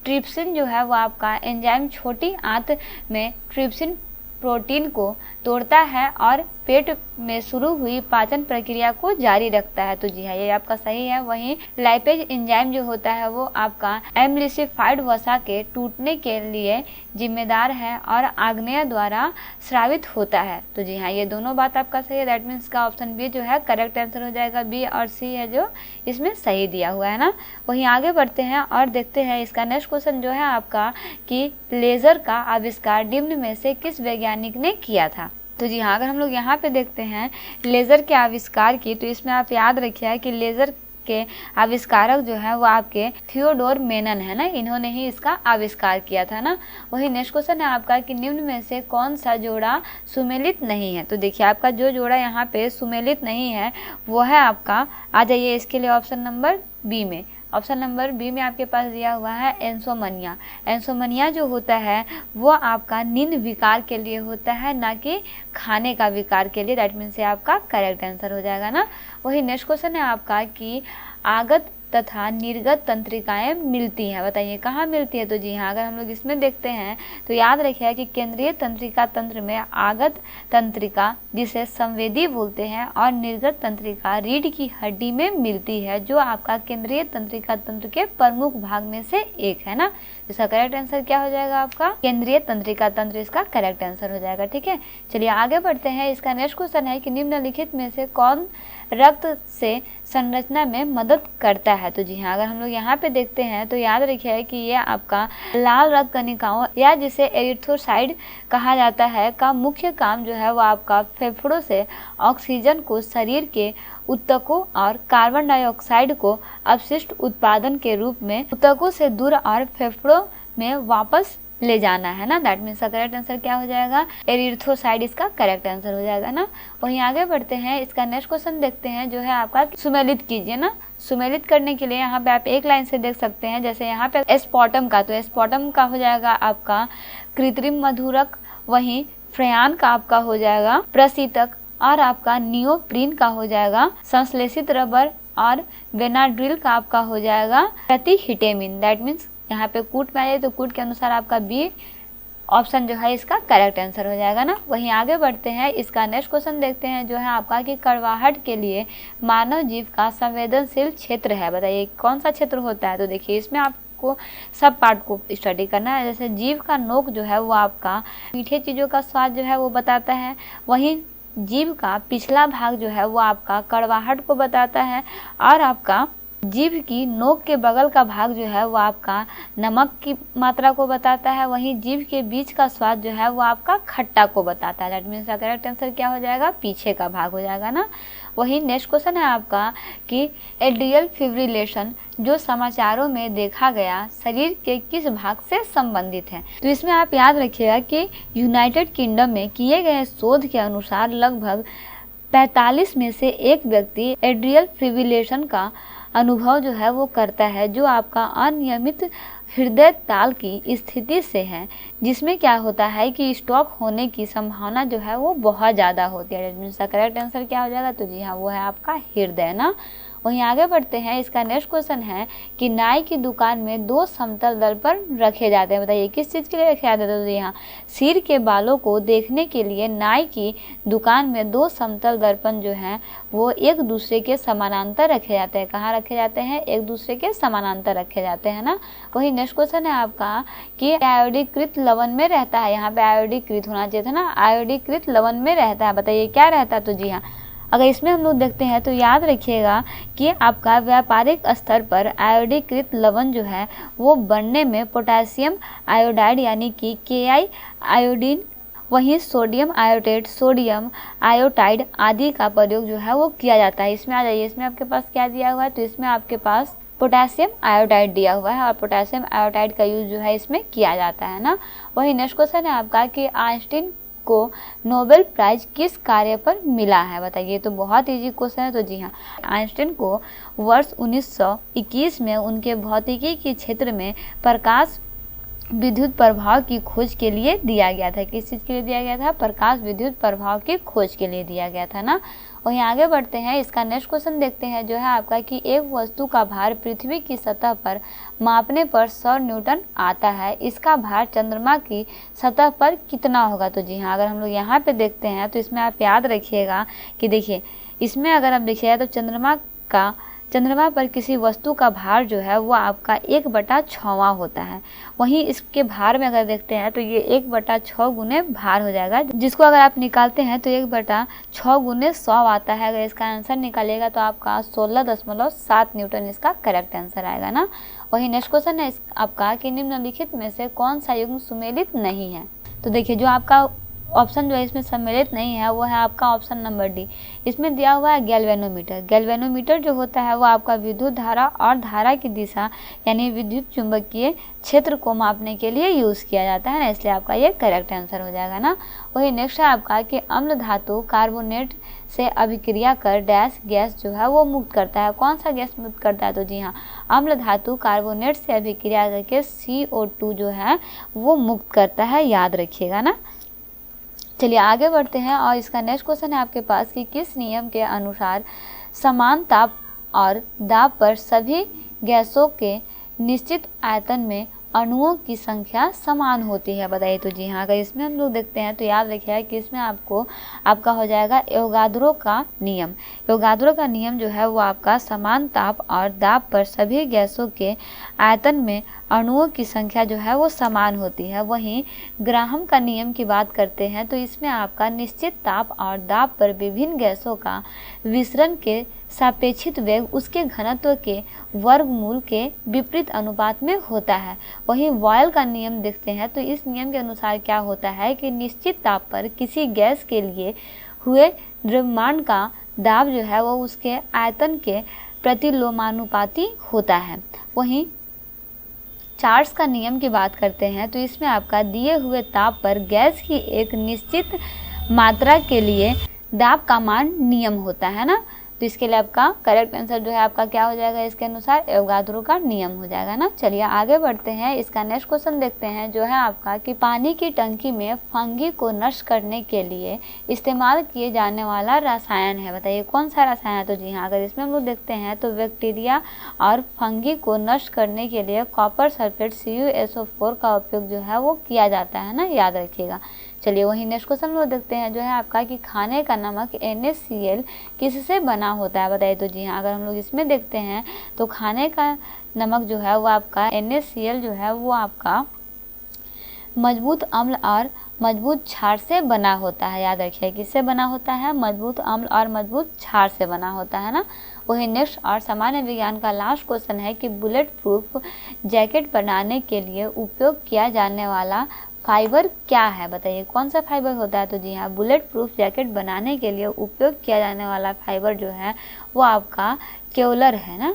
ट्रिप्सिन जो है वो आपका एंजाइम छोटी आंत में ट्रिप्सिन प्रोटीन को तोड़ता है और पेट में शुरू हुई पाचन प्रक्रिया को जारी रखता है, तो जी हाँ, ये आपका सही है। वहीं लाइपेज एंजाइम जो होता है वो आपका एम्लिसिफाइड वसा के टूटने के लिए जिम्मेदार है और आग्नेय द्वारा स्रावित होता है, तो जी हाँ, ये दोनों बात आपका सही है। दैट मीन्स का ऑप्शन बी जो है करेक्ट आंसर हो जाएगा। बी और सी है जो इसमें सही दिया हुआ है ना। वहीं आगे बढ़ते हैं और देखते हैं इसका नेक्स्ट क्वेश्चन जो है आपका कि लेज़र का आविष्कार निम्न में से किस वैज्ञानिक ने किया था। तो जी हाँ, अगर हम लोग यहाँ पे देखते हैं लेज़र के आविष्कार की, तो इसमें आप याद रखिए कि लेज़र के आविष्कारक जो है वो आपके थियोडोर मेनन है ना, इन्होंने ही इसका आविष्कार किया था ना। वही नेक्स्ट क्वेश्चन है आपका कि निम्न में से कौन सा जोड़ा सुमेलित नहीं है। तो देखिए आपका जो जोड़ा यहाँ पे सुमेलित नहीं है वो है आपका, आ जाइए इसके लिए ऑप्शन नंबर बी में। ऑप्शन नंबर बी में आपके पास दिया हुआ है एंसोमनिया। एंसोमनिया जो होता है वो आपका नींद विकार के लिए होता है, ना कि खाने का विकार के लिए। दैट मीन्स से आपका करेक्ट आंसर हो जाएगा ना। वही नेक्स्ट क्वेश्चन है आपका कि आगत तथा निर्गत तंत्रिकाएं मिलती हैं, बताइए कहाँ मिलती है। तो जी हाँ, अगर हम लोग इसमें देखते हैं तो याद रखिए कि केंद्रीय तंत्रिका तंत्र में आगत तंत्रिका, जिसे संवेदी बोलते हैं, और निर्गत तंत्रिका रीढ़ की हड्डी में मिलती है, जो आपका केंद्रीय तंत्रिका तंत्र के प्रमुख भाग में से एक है ना। इसका करेक्ट आंसर क्या हो जाएगा आपका केंद्रीय तंत्रिका तंत्र, इसका करेक्ट आंसर हो जाएगा। ठीक है, चलिए आगे बढ़ते हैं। इसका नेक्स्ट क्वेश्चन है कि निम्नलिखित में से कौन रक्त से संरचना में मदद करता है। तो जी हाँ, अगर हम लोग यहाँ पे देखते हैं तो याद रखिए कि ये आपका लाल रक्त कणिकाओं या जिसे एरिथ्रोसाइड कहा जाता है का मुख्य काम जो है वो आपका फेफड़ों से ऑक्सीजन को शरीर के ऊतकों और कार्बन डाइऑक्साइड को अपशिष्ट उत्पादन के रूप में ऊतकों से दूर और फेफड़ों में वापस ले जाना है ना। दैट मीन्स का करेक्ट आंसर क्या हो जाएगा, एरिथ्रोसाइड इसका करेक्ट आंसर हो जाएगा ना। वहीं आगे बढ़ते हैं। इसका नेक्स्ट क्वेश्चन देखते हैं जो है आपका सुमेलित कीजिए ना। सुमेलित करने के लिए यहाँ पे आप एक लाइन से देख सकते हैं, जैसे यहाँ पे एस्पॉटम का, तो एस्पॉटम का हो जाएगा आपका कृत्रिम मधुरक, वहीं फ्रेयान का आपका हो जाएगा प्रशीतक, और आपका नियोप्रीन का हो जाएगा संश्लेषित रबर, और बेनाड्रिल का आपका हो जाएगा प्रतिहिटेमिन। दैट मीन्स यहाँ पे कूट में आ जाए तो कूट के अनुसार आपका बी ऑप्शन जो है इसका करेक्ट आंसर हो जाएगा ना। वहीं आगे बढ़ते हैं। इसका नेक्स्ट क्वेश्चन देखते हैं जो है आपका कि कड़वाहट के लिए मानव जीव का संवेदनशील क्षेत्र है, बताइए कौन सा क्षेत्र होता है। तो देखिए इसमें आपको सब पार्ट को स्टडी करना है। जैसे जीव का नोक जो है वो आपका मीठे चीज़ों का स्वाद जो है वो बताता है, वहीं जीभ का पिछला भाग जो है वो आपका कड़वाहट को बताता है, और आपका जीभ की नोक के बगल का भाग जो है वो आपका नमक की मात्रा को बताता है, वहीं जीभ के बीच का स्वाद जो है वो आपका खट्टा को बताता है। दैट मीन्स का करेक्ट आंसर क्या हो जाएगा, पीछे का भाग हो जाएगा ना। वहीं नेक्स्ट क्वेश्चन है आपका कि एट्रियल फिब्रिलेशन जो समाचारों में देखा गया शरीर के किस भाग से संबंधित है। तो इसमें आप याद रखिएगा कि यूनाइटेड किंगडम में किए गए शोध के अनुसार लगभग 45 में से एक व्यक्ति एट्रियल फिब्रिलेशन का अनुभव जो है वो करता है, जो आपका अनियमित हृदय ताल की स्थिति से है, जिसमें क्या होता है कि स्ट्रोक होने की संभावना जो है वो बहुत ज़्यादा होती है। इसका करेक्ट आंसर क्या हो जाएगा, तो जी हाँ वो है आपका हृदय ना। वहीं आगे बढ़ते हैं। इसका नेक्स्ट क्वेश्चन है कि नाई की दुकान में दो समतल दर्पण रखे जाते हैं, बताइए किस चीज़ के लिए रखे जाते हैं। तो यहाँ सिर के बालों को देखने के लिए नाई की दुकान में दो समतल दर्पण जो हैं वो एक दूसरे के समानांतर रखे जाते हैं। कहाँ रखे जाते हैं, एक दूसरे के समानांतर रखे जाते हैं ना। वही नेक्स्ट क्वेश्चन है आपका कि आयोडीकृत लवण में रहता है, यहाँ पे आयोडीकृत होना चाहिए था ना, आयोडीकृत लवण में रहता है, बताइए क्या रहता है। तो जी हाँ, अगर इसमें हम लोग देखते हैं तो याद रखिएगा कि आपका व्यापारिक स्तर पर आयोडीकृत लवण जो है वो बनने में पोटेशियम आयोडाइड यानी कि KI आयोडीन, वहीं सोडियम आयोडेट, सोडियम आयोटाइड आदि का प्रयोग जो है वो किया जाता है। इसमें आ जाइए, इसमें आपके पास क्या दिया हुआ है, तो इसमें आपके पास पोटेशियम आयोडाइड दिया हुआ है, और पोटेशियम आयोडाइड का यूज जो है इसमें किया जाता है ना। वही नेक्स्ट क्वेश्चन है आपका कि आइंस्टीन को नोबेल प्राइज किस कार्य पर मिला है, बताइए। तो बहुत इजी क्वेश्चन है। तो जी हाँ, आइंस्टीन को वर्ष 1921 में उनके भौतिकी के क्षेत्र में प्रकाश विद्युत प्रभाव की खोज के लिए दिया गया था। किस चीज़ के लिए दिया गया था, प्रकाश विद्युत प्रभाव की खोज के लिए दिया गया था ना। वहीं आगे बढ़ते हैं। इसका नेक्स्ट क्वेश्चन देखते हैं जो है आपका कि एक वस्तु का भार पृथ्वी की सतह पर मापने पर 100 न्यूटन आता है, इसका भार चंद्रमा की सतह पर कितना होगा। तो जी हाँ, अगर हम लोग यहाँ पे देखते हैं तो इसमें आप याद रखिएगा कि देखिए इसमें अगर आप देखिएगा तो चंद्रमा पर किसी वस्तु का भार जो है वो आपका 1/6 होता है। वहीं इसके भार में अगर देखते हैं तो ये 1/6 गुने भार हो जाएगा, जिसको अगर आप निकालते हैं तो 1/6 गुने 100 आता है। अगर इसका आंसर निकालिएगा तो आपका 16.7 न्यूटन इसका करेक्ट आंसर आएगा ना। वही नेक्स्ट क्वेश्चन है आपका कि निम्नलिखित में से कौन सा युग्म सुमेलित नहीं है। तो देखिए जो आपका ऑप्शन जो है इसमें सम्मिलित नहीं है वो है आपका ऑप्शन नंबर डी। इसमें दिया हुआ है गैल्वेनोमीटर। गैल्वेनोमीटर जो होता है वो आपका विद्युत धारा और धारा की दिशा यानी विद्युत चुंबकीय क्षेत्र को मापने के लिए यूज़ किया जाता है ना, इसलिए आपका ये करेक्ट आंसर हो जाएगा ना। वही नेक्स्ट है आपका कि अम्ल धातु कार्बोनेट से अभिक्रिया कर डैश गैस जो है वो मुक्त करता है। कौन सा गैस मुक्त करता है? तो जी हाँ, अम्ल धातु कार्बोनेट से अभिक्रिया करके CO2 जो है वो मुक्त करता है, याद रखिएगा ना। चलिए आगे बढ़ते हैं और इसका नेक्स्ट क्वेश्चन है आपके पास कि किस नियम के अनुसार समान ताप और दाब पर सभी गैसों के निश्चित आयतन में अणुओं की संख्या समान होती है? बताइए। तो जी हाँ, अगर इसमें हम लोग देखते हैं तो याद रखिएगा कि इसमें आपका हो जाएगा एवोगाद्रो का नियम। एवोगाद्रो का नियम जो है वो आपका समान ताप और दाब पर सभी गैसों के आयतन में अणुओं की संख्या जो है वो समान होती है। वहीं ग्राहम का नियम की बात करते हैं तो इसमें आपका निश्चित ताप और दाब पर विभिन्न गैसों का विसरण के सापेक्षित वेग उसके घनत्व के वर्गमूल के विपरीत अनुपात में होता है। वहीं बॉयल का नियम देखते हैं तो इस नियम के अनुसार क्या होता है कि निश्चित ताप पर किसी गैस के लिए हुए द्रव्यमान का दाब जो है वो उसके आयतन के प्रतिलोमानुपाती होता है। वहीं चार्ल्स का नियम की बात करते हैं तो इसमें आपका दिए हुए ताप पर गैस की एक निश्चित मात्रा के लिए दाब का मान नियम होता है ना। तो इसके लिए आपका करेक्ट आंसर जो है आपका क्या हो जाएगा? इसके अनुसार एवोगाद्रो का नियम हो जाएगा ना। चलिए आगे बढ़ते हैं। इसका नेक्स्ट क्वेश्चन देखते हैं जो है आपका कि पानी की टंकी में फंगी को नष्ट करने के लिए इस्तेमाल किए जाने वाला रसायन है। बताइए कौन सा रसायन है? तो जी हाँ, अगर इसमें हम लोग देखते हैं तो बैक्टीरिया और फंगी को नष्ट करने के लिए कॉपर सल्फेट CuSO4 का उपयोग जो है वो किया जाता है ना, याद रखिएगा। चलिए वही नेक्स्ट क्वेश्चन में देखते हैं जो है आपका कि खाने का नमक NaCl किससे बना होता है? बताइए। तो जी हाँ, अगर हम लोग इसमें देखते हैं तो खाने का नमक जो है वो आपका NaCl जो है वो आपका मजबूत अम्ल और मजबूत क्षार से बना होता है। याद रखिए किससे बना होता है? मजबूत अम्ल और मजबूत क्षार से बना होता है ना। वही नेक्स्ट और सामान्य विज्ञान का लास्ट क्वेश्चन है कि बुलेट प्रूफ जैकेट बनाने के लिए उपयोग किया जाने वाला फाइबर क्या है? बताइए कौन सा फाइबर होता है? तो जी हाँ, बुलेट प्रूफ जैकेट बनाने के लिए उपयोग किया जाने वाला फाइबर जो है वो आपका केवलर है ना,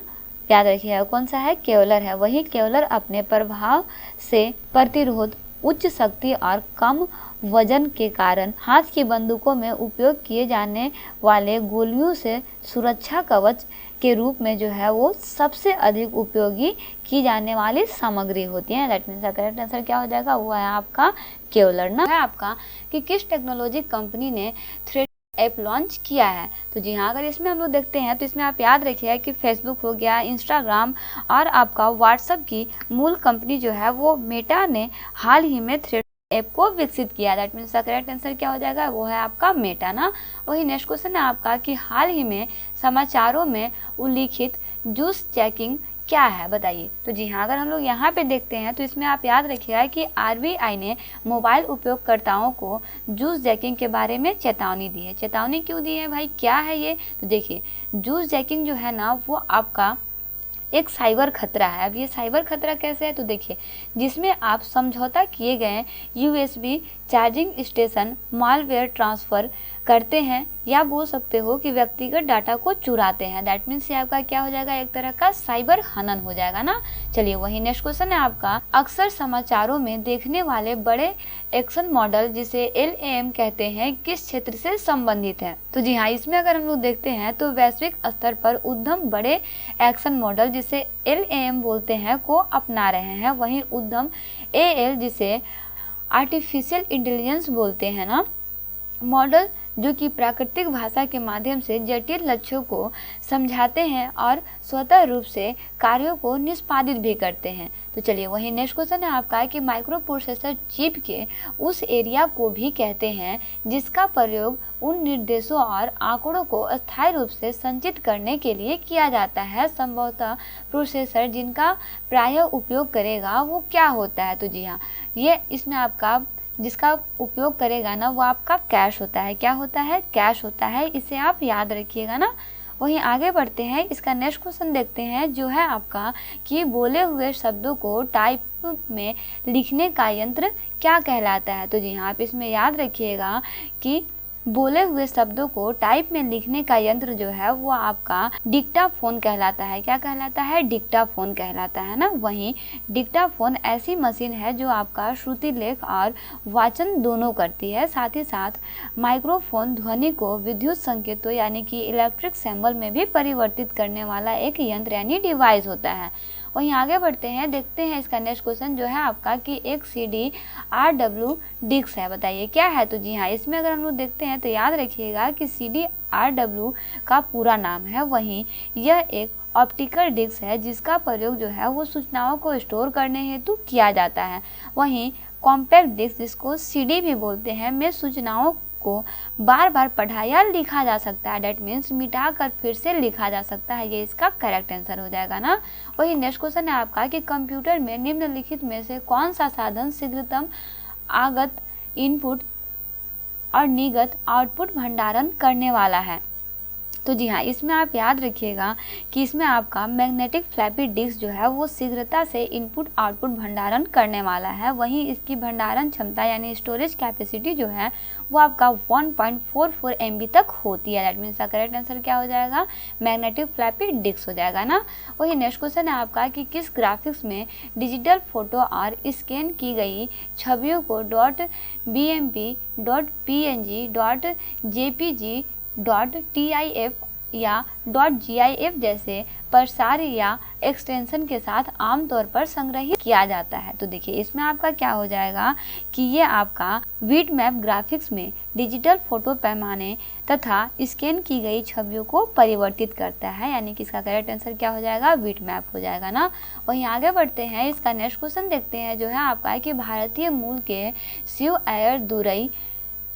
याद रखिएगा कौन सा है? केवलर है। वही केवलर अपने प्रभाव से प्रतिरोध, उच्च शक्ति और कम वजन के कारण हाथ की बंदूकों में उपयोग किए जाने वाले गोलियों से सुरक्षा कवच के रूप में जो है वो सबसे अधिक उपयोगी की जाने वाली सामग्री होती है। दैट मीन्स करेक्ट आंसर क्या हो जाएगा? वो है आपका केवलर ना। है आपका कि किस टेक्नोलॉजी कंपनी ने थ्रेड ऐप लॉन्च किया है? तो जी हाँ, अगर इसमें हम लोग देखते हैं तो इसमें आप याद रखिए कि फेसबुक हो गया, इंस्टाग्राम और आपका व्हाट्सएप की मूल कंपनी जो है वो मेटा ने हाल ही में थ्रेड ऐप को विकसित किया। दैट मीन्स करेक्ट आंसर क्या हो जाएगा? वो है आपका मेटा ना। वही नेक्स्ट क्वेश्चन है आपका कि हाल ही में समाचारों में उल्लिखित जूस चेकिंग क्या है? बताइए। तो जी हाँ, अगर हम लोग यहाँ पे देखते हैं तो इसमें आप याद रखिएगा कि RBI ने मोबाइल उपयोगकर्ताओं को जूस जैकिंग के बारे में चेतावनी दी है। चेतावनी क्यों दी है भाई, क्या है ये? तो देखिए, जूस जैकिंग जो है ना वो आपका एक साइबर खतरा है। अब ये साइबर खतरा कैसे है? तो देखिए, जिसमें आप समझौता किए गए USB charging station malware transfer करते हैं या बोल सकते हो कि व्यक्तिगत डाटा को चुराते हैं। दैट मीन्स ये आपका क्या हो जाएगा? एक तरह का साइबर हनन हो जाएगा ना। चलिए वही नेक्स्ट क्वेश्चन है आपका, अक्सर समाचारों में देखने वाले बड़े एक्शन मॉडल जिसे LAM कहते हैं किस क्षेत्र से संबंधित है? तो जी हाँ, इसमें अगर हम लोग देखते हैं तो वैश्विक स्तर पर उद्यम बड़े एक्शन मॉडल जिसे LAM बोलते हैं को अपना रहे हैं। वहीं उद्यम AL जिसे आर्टिफिशियल इंटेलिजेंस बोलते हैं ना, मॉडल जो कि प्राकृतिक भाषा के माध्यम से जटिल लक्ष्यों को समझाते हैं और स्वतः रूप से कार्यों को निष्पादित भी करते हैं। तो चलिए वही नेक्स्ट क्वेश्चन है आपका कि माइक्रो प्रोसेसर चिप के उस एरिया को भी कहते हैं जिसका प्रयोग उन निर्देशों और आंकड़ों को अस्थायी रूप से संचित करने के लिए किया जाता है। संभवतः प्रोसेसर जिनका प्रायः उपयोग करेगा वो क्या होता है? तो जी हाँ, ये इसमें आपका जिसका उपयोग करेगा ना वो आपका कैश होता है। क्या होता है? कैश होता है। इसे आप याद रखिएगा ना। वहीं आगे बढ़ते हैं, इसका नेक्स्ट क्वेश्चन देखते हैं जो है आपका कि बोले हुए शब्दों को टाइप टाइप में लिखने का यंत्र क्या कहलाता है? तो जी हाँ, आप इसमें याद रखिएगा कि बोले हुए शब्दों को टाइप में लिखने का यंत्र जो है वो आपका डिक्टाफोन कहलाता है। क्या कहलाता है? डिक्टाफोन कहलाता है ना। वहीं डिक्टाफोन ऐसी मशीन है जो आपका श्रुति लेख और वाचन दोनों करती है। साथ ही साथ माइक्रोफोन ध्वनि को विद्युत संकेतों यानी कि इलेक्ट्रिक सिंबल में भी परिवर्तित करने वाला एक यंत्र यानी डिवाइस होता है। वहीं आगे बढ़ते हैं, देखते हैं इसका नेक्स्ट क्वेश्चन जो है आपका कि एक CD RW डिस्क है, बताइए क्या है? तो जी हाँ, इसमें अगर हम लोग देखते हैं तो याद रखिएगा कि CD RW का पूरा नाम है। वहीं यह एक ऑप्टिकल डिस्क है जिसका प्रयोग जो है वो सूचनाओं को स्टोर करने हेतु किया जाता है। वहीं कॉम्पैक्ट डिस्क, जिसको CD भी बोलते हैं, में सूचनाओं को बार बार पढ़ा या लिखा जा सकता है। डेट मीन्स मिटा कर फिर से लिखा जा सकता है। ये इसका करेक्ट आंसर हो जाएगा ना। वही नेक्स्ट क्वेश्चन है आपका कि कंप्यूटर में निम्नलिखित में से कौन सा साधन शीघ्रतम आगत इनपुट और निर्गत आउटपुट भंडारण करने वाला है? तो जी हाँ, इसमें आप याद रखिएगा कि इसमें आपका मैग्नेटिक फ्लैपी डिस्क जो है वो शीघ्रता से इनपुट आउटपुट भंडारण करने वाला है। वहीं इसकी भंडारण क्षमता यानी स्टोरेज कैपेसिटी जो है वो आपका 1.44 MB तक होती है। दैट मीन्स का करेक्ट आंसर क्या हो जाएगा? मैग्नेटिक फ्लैपी डिस्क हो जाएगा ना। वही नेक्स्ट क्वेश्चन है आपका कि किस ग्राफिक्स में डिजिटल फोटो और स्कैन की गई छवियों को .bmp, .png, .jpg, .tif या .gif जैसे प्रसार या एक्सटेंशन के साथ आमतौर पर संग्रहित किया जाता है? तो देखिए इसमें आपका क्या हो जाएगा कि ये आपका बिटमैप ग्राफिक्स में डिजिटल फोटो पैमाने तथा स्कैन की गई छवियों को परिवर्तित करता है, यानी कि इसका करेक्ट आंसर क्या हो जाएगा? बिटमैप हो जाएगा ना। वहीं आगे बढ़ते हैं, इसका नेक्स्ट क्वेश्चन देखते हैं जो है आपका कि भारतीय मूल के शिव अय्यर दुरई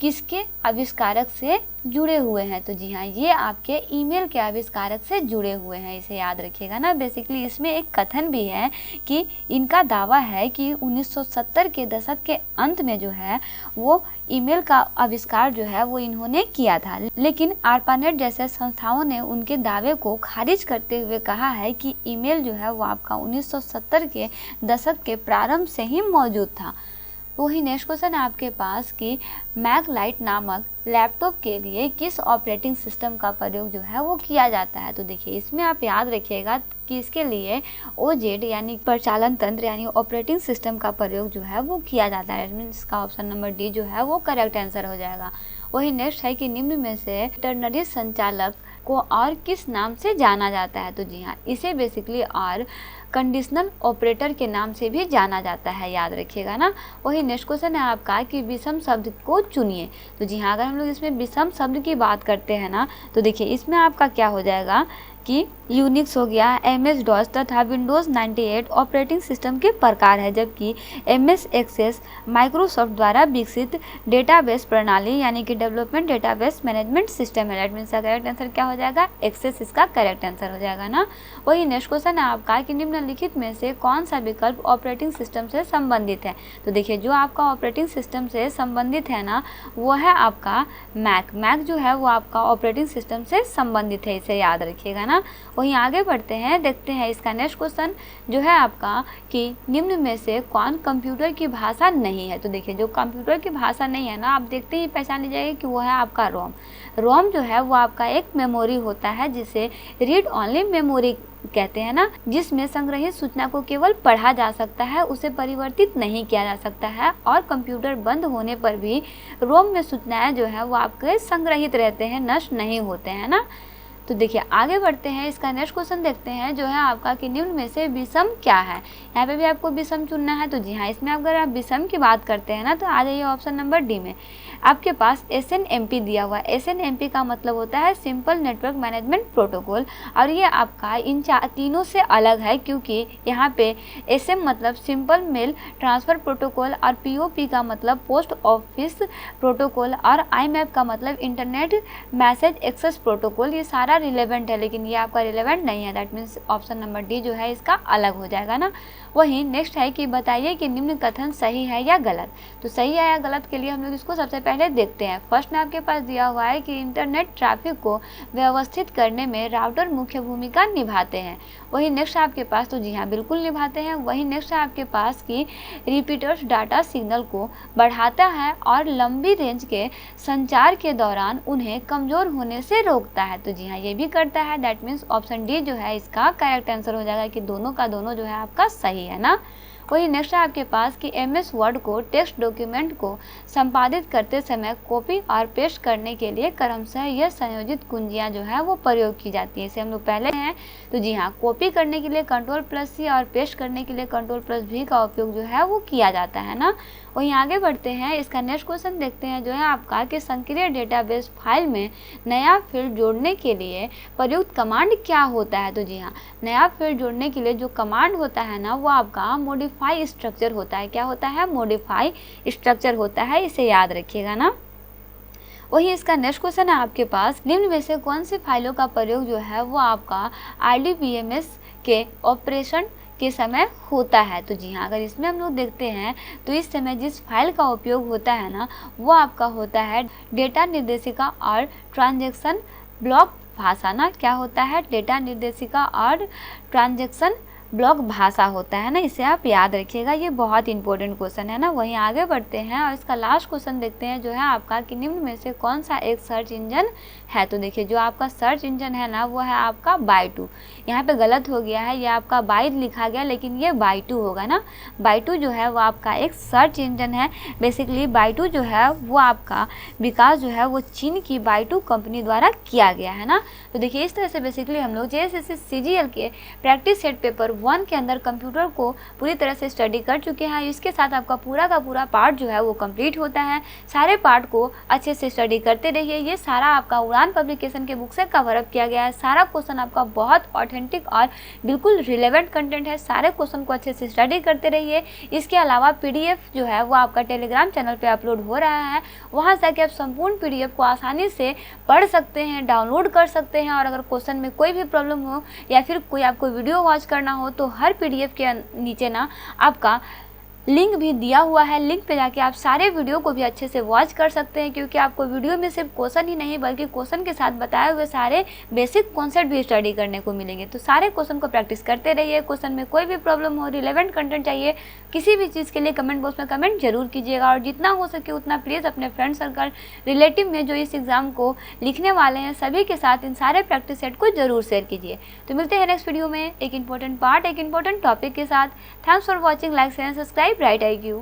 किसके आविष्कारक से जुड़े हुए हैं? तो जी हाँ, ये आपके ईमेल के आविष्कारक से जुड़े हुए हैं, इसे याद रखिएगा ना। बेसिकली इसमें एक कथन भी है कि इनका दावा है कि 1970 के दशक के अंत में जो है वो ईमेल का आविष्कार जो है वो इन्होंने किया था। लेकिन ARPANET जैसे संस्थाओं ने उनके दावे को खारिज करते हुए कहा है कि ईमेल जो है वो आपका 1970 के दशक के प्रारंभ से ही मौजूद था। वही नेक्स्ट क्वेश्चन है आपके पास कि मैक लाइट नामक लैपटॉप के लिए किस ऑपरेटिंग सिस्टम का प्रयोग जो है वो किया जाता है? तो देखिए इसमें आप याद रखिएगा कि इसके लिए OZ यानी प्रचालन तंत्र यानी ऑपरेटिंग सिस्टम का प्रयोग जो है वो किया जाता है। मीन्स इसका ऑप्शन नंबर डी जो है वो करेक्ट आंसर हो जाएगा। वही नेक्स्ट है कि निम्न में से टर्नरी संचालक को और किस नाम से जाना जाता है? तो जी हाँ, इसे बेसिकली और कंडीशनल ऑपरेटर के नाम से भी जाना जाता है, याद रखिएगा ना। वही नेक्स्ट क्वेश्चन है आपका कि विषम शब्द को चुनिए। तो जी हाँ, अगर हम लोग इसमें विषम शब्द की बात करते हैं ना तो देखिए इसमें आपका क्या हो जाएगा कि यूनिक्स हो गया, MS-DOS तथा विंडोज़ 98 ऑपरेटिंग सिस्टम के प्रकार है, जबकि MS एक्सेस माइक्रोसॉफ्ट द्वारा विकसित डेटाबेस प्रणाली यानी कि डेवलपमेंट डेटाबेस मैनेजमेंट सिस्टम है। दैट मीन्स का करेक्ट आंसर क्या हो जाएगा? एक्सेस इसका करेक्ट आंसर हो जाएगा ना। वही नेक्स्ट क्वेश्चन है आपका कि निम्नलिखित में से कौन सा विकल्प ऑपरेटिंग सिस्टम से संबंधित है? तो देखिए जो आपका ऑपरेटिंग सिस्टम से संबंधित है ना वो है आपका मैक जो है वो आपका ऑपरेटिंग सिस्टम से संबंधित है, इसे याद रखिएगा ना। वहीं आगे बढ़ते हैं, देखते हैं इसका नेक्स्ट क्वेश्चन जो है आपका कि निम्न में से कौन कंप्यूटर की भाषा नहीं है? तो देखिए जो कंप्यूटर की भाषा नहीं है ना, आप देखते ही पहचान लीजिएगा कि वो है आपका रोम जो है वो आपका एक मेमोरी होता है जिसे रीड ओनली मेमोरी कहते हैं ना, जिसमें संग्रहित सूचना को केवल पढ़ा जा सकता है, उसे परिवर्तित नहीं किया जा सकता है और कंप्यूटर बंद होने पर भी रोम में सूचनाएं जो है वो आपके संग्रहित रहते हैं, नष्ट नहीं होते हैं ना। तो देखिए आगे बढ़ते हैं, इसका नेक्स्ट क्वेश्चन देखते हैं जो है आपका कि निम्न में से विषम क्या है? यहाँ पे भी आपको विषम चुनना है। तो जी हाँ, इसमें अगर आप विषम की बात करते हैं ना तो आ जाइए ऑप्शन नंबर डी में। आपके पास SNMP दिया हुआ है। SNMP का मतलब होता है सिंपल नेटवर्क मैनेजमेंट प्रोटोकॉल, और ये आपका इन तीनों से अलग है क्योंकि यहाँ पे SM मतलब सिंपल मेल ट्रांसफ़र प्रोटोकॉल और POP का मतलब पोस्ट ऑफिस प्रोटोकॉल और IMAP का मतलब इंटरनेट मैसेज एक्सेस प्रोटोकॉल। ये सारा रिलेवेंट है लेकिन ये आपका रिलेवेंट नहीं है। That means option number D जो है इसका अलग हो जाएगा ना। वहीं नेक्स्ट है कि बताइए कि निम्न कथन सही है या गलत। तो सही है या गलत के लिए हम लोग इसको सबसे पहले देखते हैं। फर्स्ट में आपके पास दिया हुआ है कि इंटरनेट ट्रैफिक को व्यवस्थित करने में राउटर मुख्य भूमिका निभाते हैं। वही नेक्स्ट आपके पास, तो जी हाँ बिल्कुल निभाते हैं। वही नेक्स्ट है आपके पास कि रिपीटर्स डाटा सिग्नल को बढ़ाता है और लंबी रेंज के संचार के दौरान उन्हें कमज़ोर होने से रोकता है। तो जी हाँ ये भी करता है। दैट मीन्स ऑप्शन डी जो है इसका करेक्ट आंसर हो जाएगा कि दोनों का दोनों जो है आपका सही है ना। वही नेक्स्ट है आपके पास कि MS वर्ड को टेक्स्ट डॉक्यूमेंट को संपादित करते समय कॉपी और पेस्ट करने के लिए क्रमशः यह संयोजित कुंजियां जो है वो प्रयोग की जाती है। इसे हम लोग पहले हैं। तो जी हाँ, कॉपी करने के लिए Ctrl+C और पेस्ट करने के लिए Ctrl+V का उपयोग जो है वो किया जाता है ना। वहीं आगे बढ़ते हैं। इसका नेक्स्ट क्वेश्चन देखते हैं जो है आपका कि संक्रिय डेटाबेस फाइल में नया फील्ड जोड़ने के लिए प्रयुक्त कमांड क्या होता है। तो जी हाँ, नया फील्ड जोड़ने के लिए जो कमांड होता है ना वो आपका मॉडिफाई स्ट्रक्चर होता है। क्या होता है? मॉडिफाई स्ट्रक्चर होता है, इसे याद रखिएगा ना। वही इसका नेक्स्ट क्वेश्चन है आपके पास, निम्न में से कौन सी फाइलों का प्रयोग जो है वो आपका RDBMS के ऑपरेशन के समय होता है। तो जी हाँ, अगर इसमें हम लोग देखते हैं तो इस समय जिस फाइल का उपयोग होता है ना वो आपका होता है डेटा निर्देशिका और ट्रांजैक्शन ब्लॉक भाषा ना। क्या होता है? डेटा निर्देशिका और ट्रांजैक्शन ब्लॉक भाषा होता है ना, इसे आप याद रखिएगा। ये बहुत इंपॉर्टेंट क्वेश्चन है ना। वहीं आगे बढ़ते हैं और इसका लास्ट क्वेश्चन देखते हैं जो है आपका कि निम्न में से कौन सा एक सर्च इंजन है। तो देखिए जो आपका सर्च इंजन है ना वो है आपका बायटू। यहाँ पे गलत हो गया है, ये आपका बाइट लिखा गया लेकिन ये बायटू होगा ना। बायटू जो है वो आपका एक सर्च इंजन है। बेसिकली बायटू जो है वो आपका विकास जो है वो चीन की बायटू कंपनी द्वारा किया गया है ना। तो देखिए इस तरह से बेसिकली हम लोग JSSC CGL के प्रैक्टिस सेट पेपर 1 के अंदर कंप्यूटर को पूरी तरह से स्टडी कर चुके हैं। इसके साथ आपका पूरा का पूरा पार्ट जो है वो कंप्लीट होता है। सारे पार्ट को अच्छे से स्टडी करते रहिए। ये सारा आपका उड़ान पब्लिकेशन के बुक से कवर अप किया गया है। सारा क्वेश्चन आपका बहुत ऑथेंटिक और बिल्कुल रिलेवेंट कंटेंट है। सारे क्वेश्चन को अच्छे से स्टडी करते रहिए। इसके अलावा PDF जो है वो आपका टेलीग्राम चैनल पर अपलोड हो रहा है। वहाँ से आके आप संपूर्ण PDF को आसानी से पढ़ सकते हैं, डाउनलोड कर सकते हैं। और अगर क्वेश्चन में कोई भी प्रॉब्लम हो या फिर कोई आपको वीडियो वॉच करना हो तो हर PDF के नीचे ना आपका लिंक भी दिया हुआ है। लिंक पे जाके आप सारे वीडियो को भी अच्छे से वॉच कर सकते हैं, क्योंकि आपको वीडियो में सिर्फ क्वेश्चन ही नहीं बल्कि क्वेश्चन के साथ बताए हुए सारे बेसिक कॉन्सेप्ट भी स्टडी करने को मिलेंगे। तो सारे क्वेश्चन को प्रैक्टिस करते रहिए। क्वेश्चन में कोई भी प्रॉब्लम हो, रिलेवेंट कंटेंट चाहिए, किसी भी चीज़ के लिए कमेंट बॉक्स में कमेंट जरूर कीजिएगा। और जितना हो सके उतना प्लीज़ अपने फ्रेंड सर्कल, रिलेटिव में जो इस एग्ज़ाम को लिखने वाले हैं सभी के साथ इन सारे प्रैक्टिस सेट को जरूर शेयर कीजिए। तो मिलते हैं नेक्स्ट वीडियो में एक इंपॉर्टेंट पार्ट, एक इंपॉर्टेंट टॉपिक के साथ। Thanks for watching, like share and subscribe right IQ।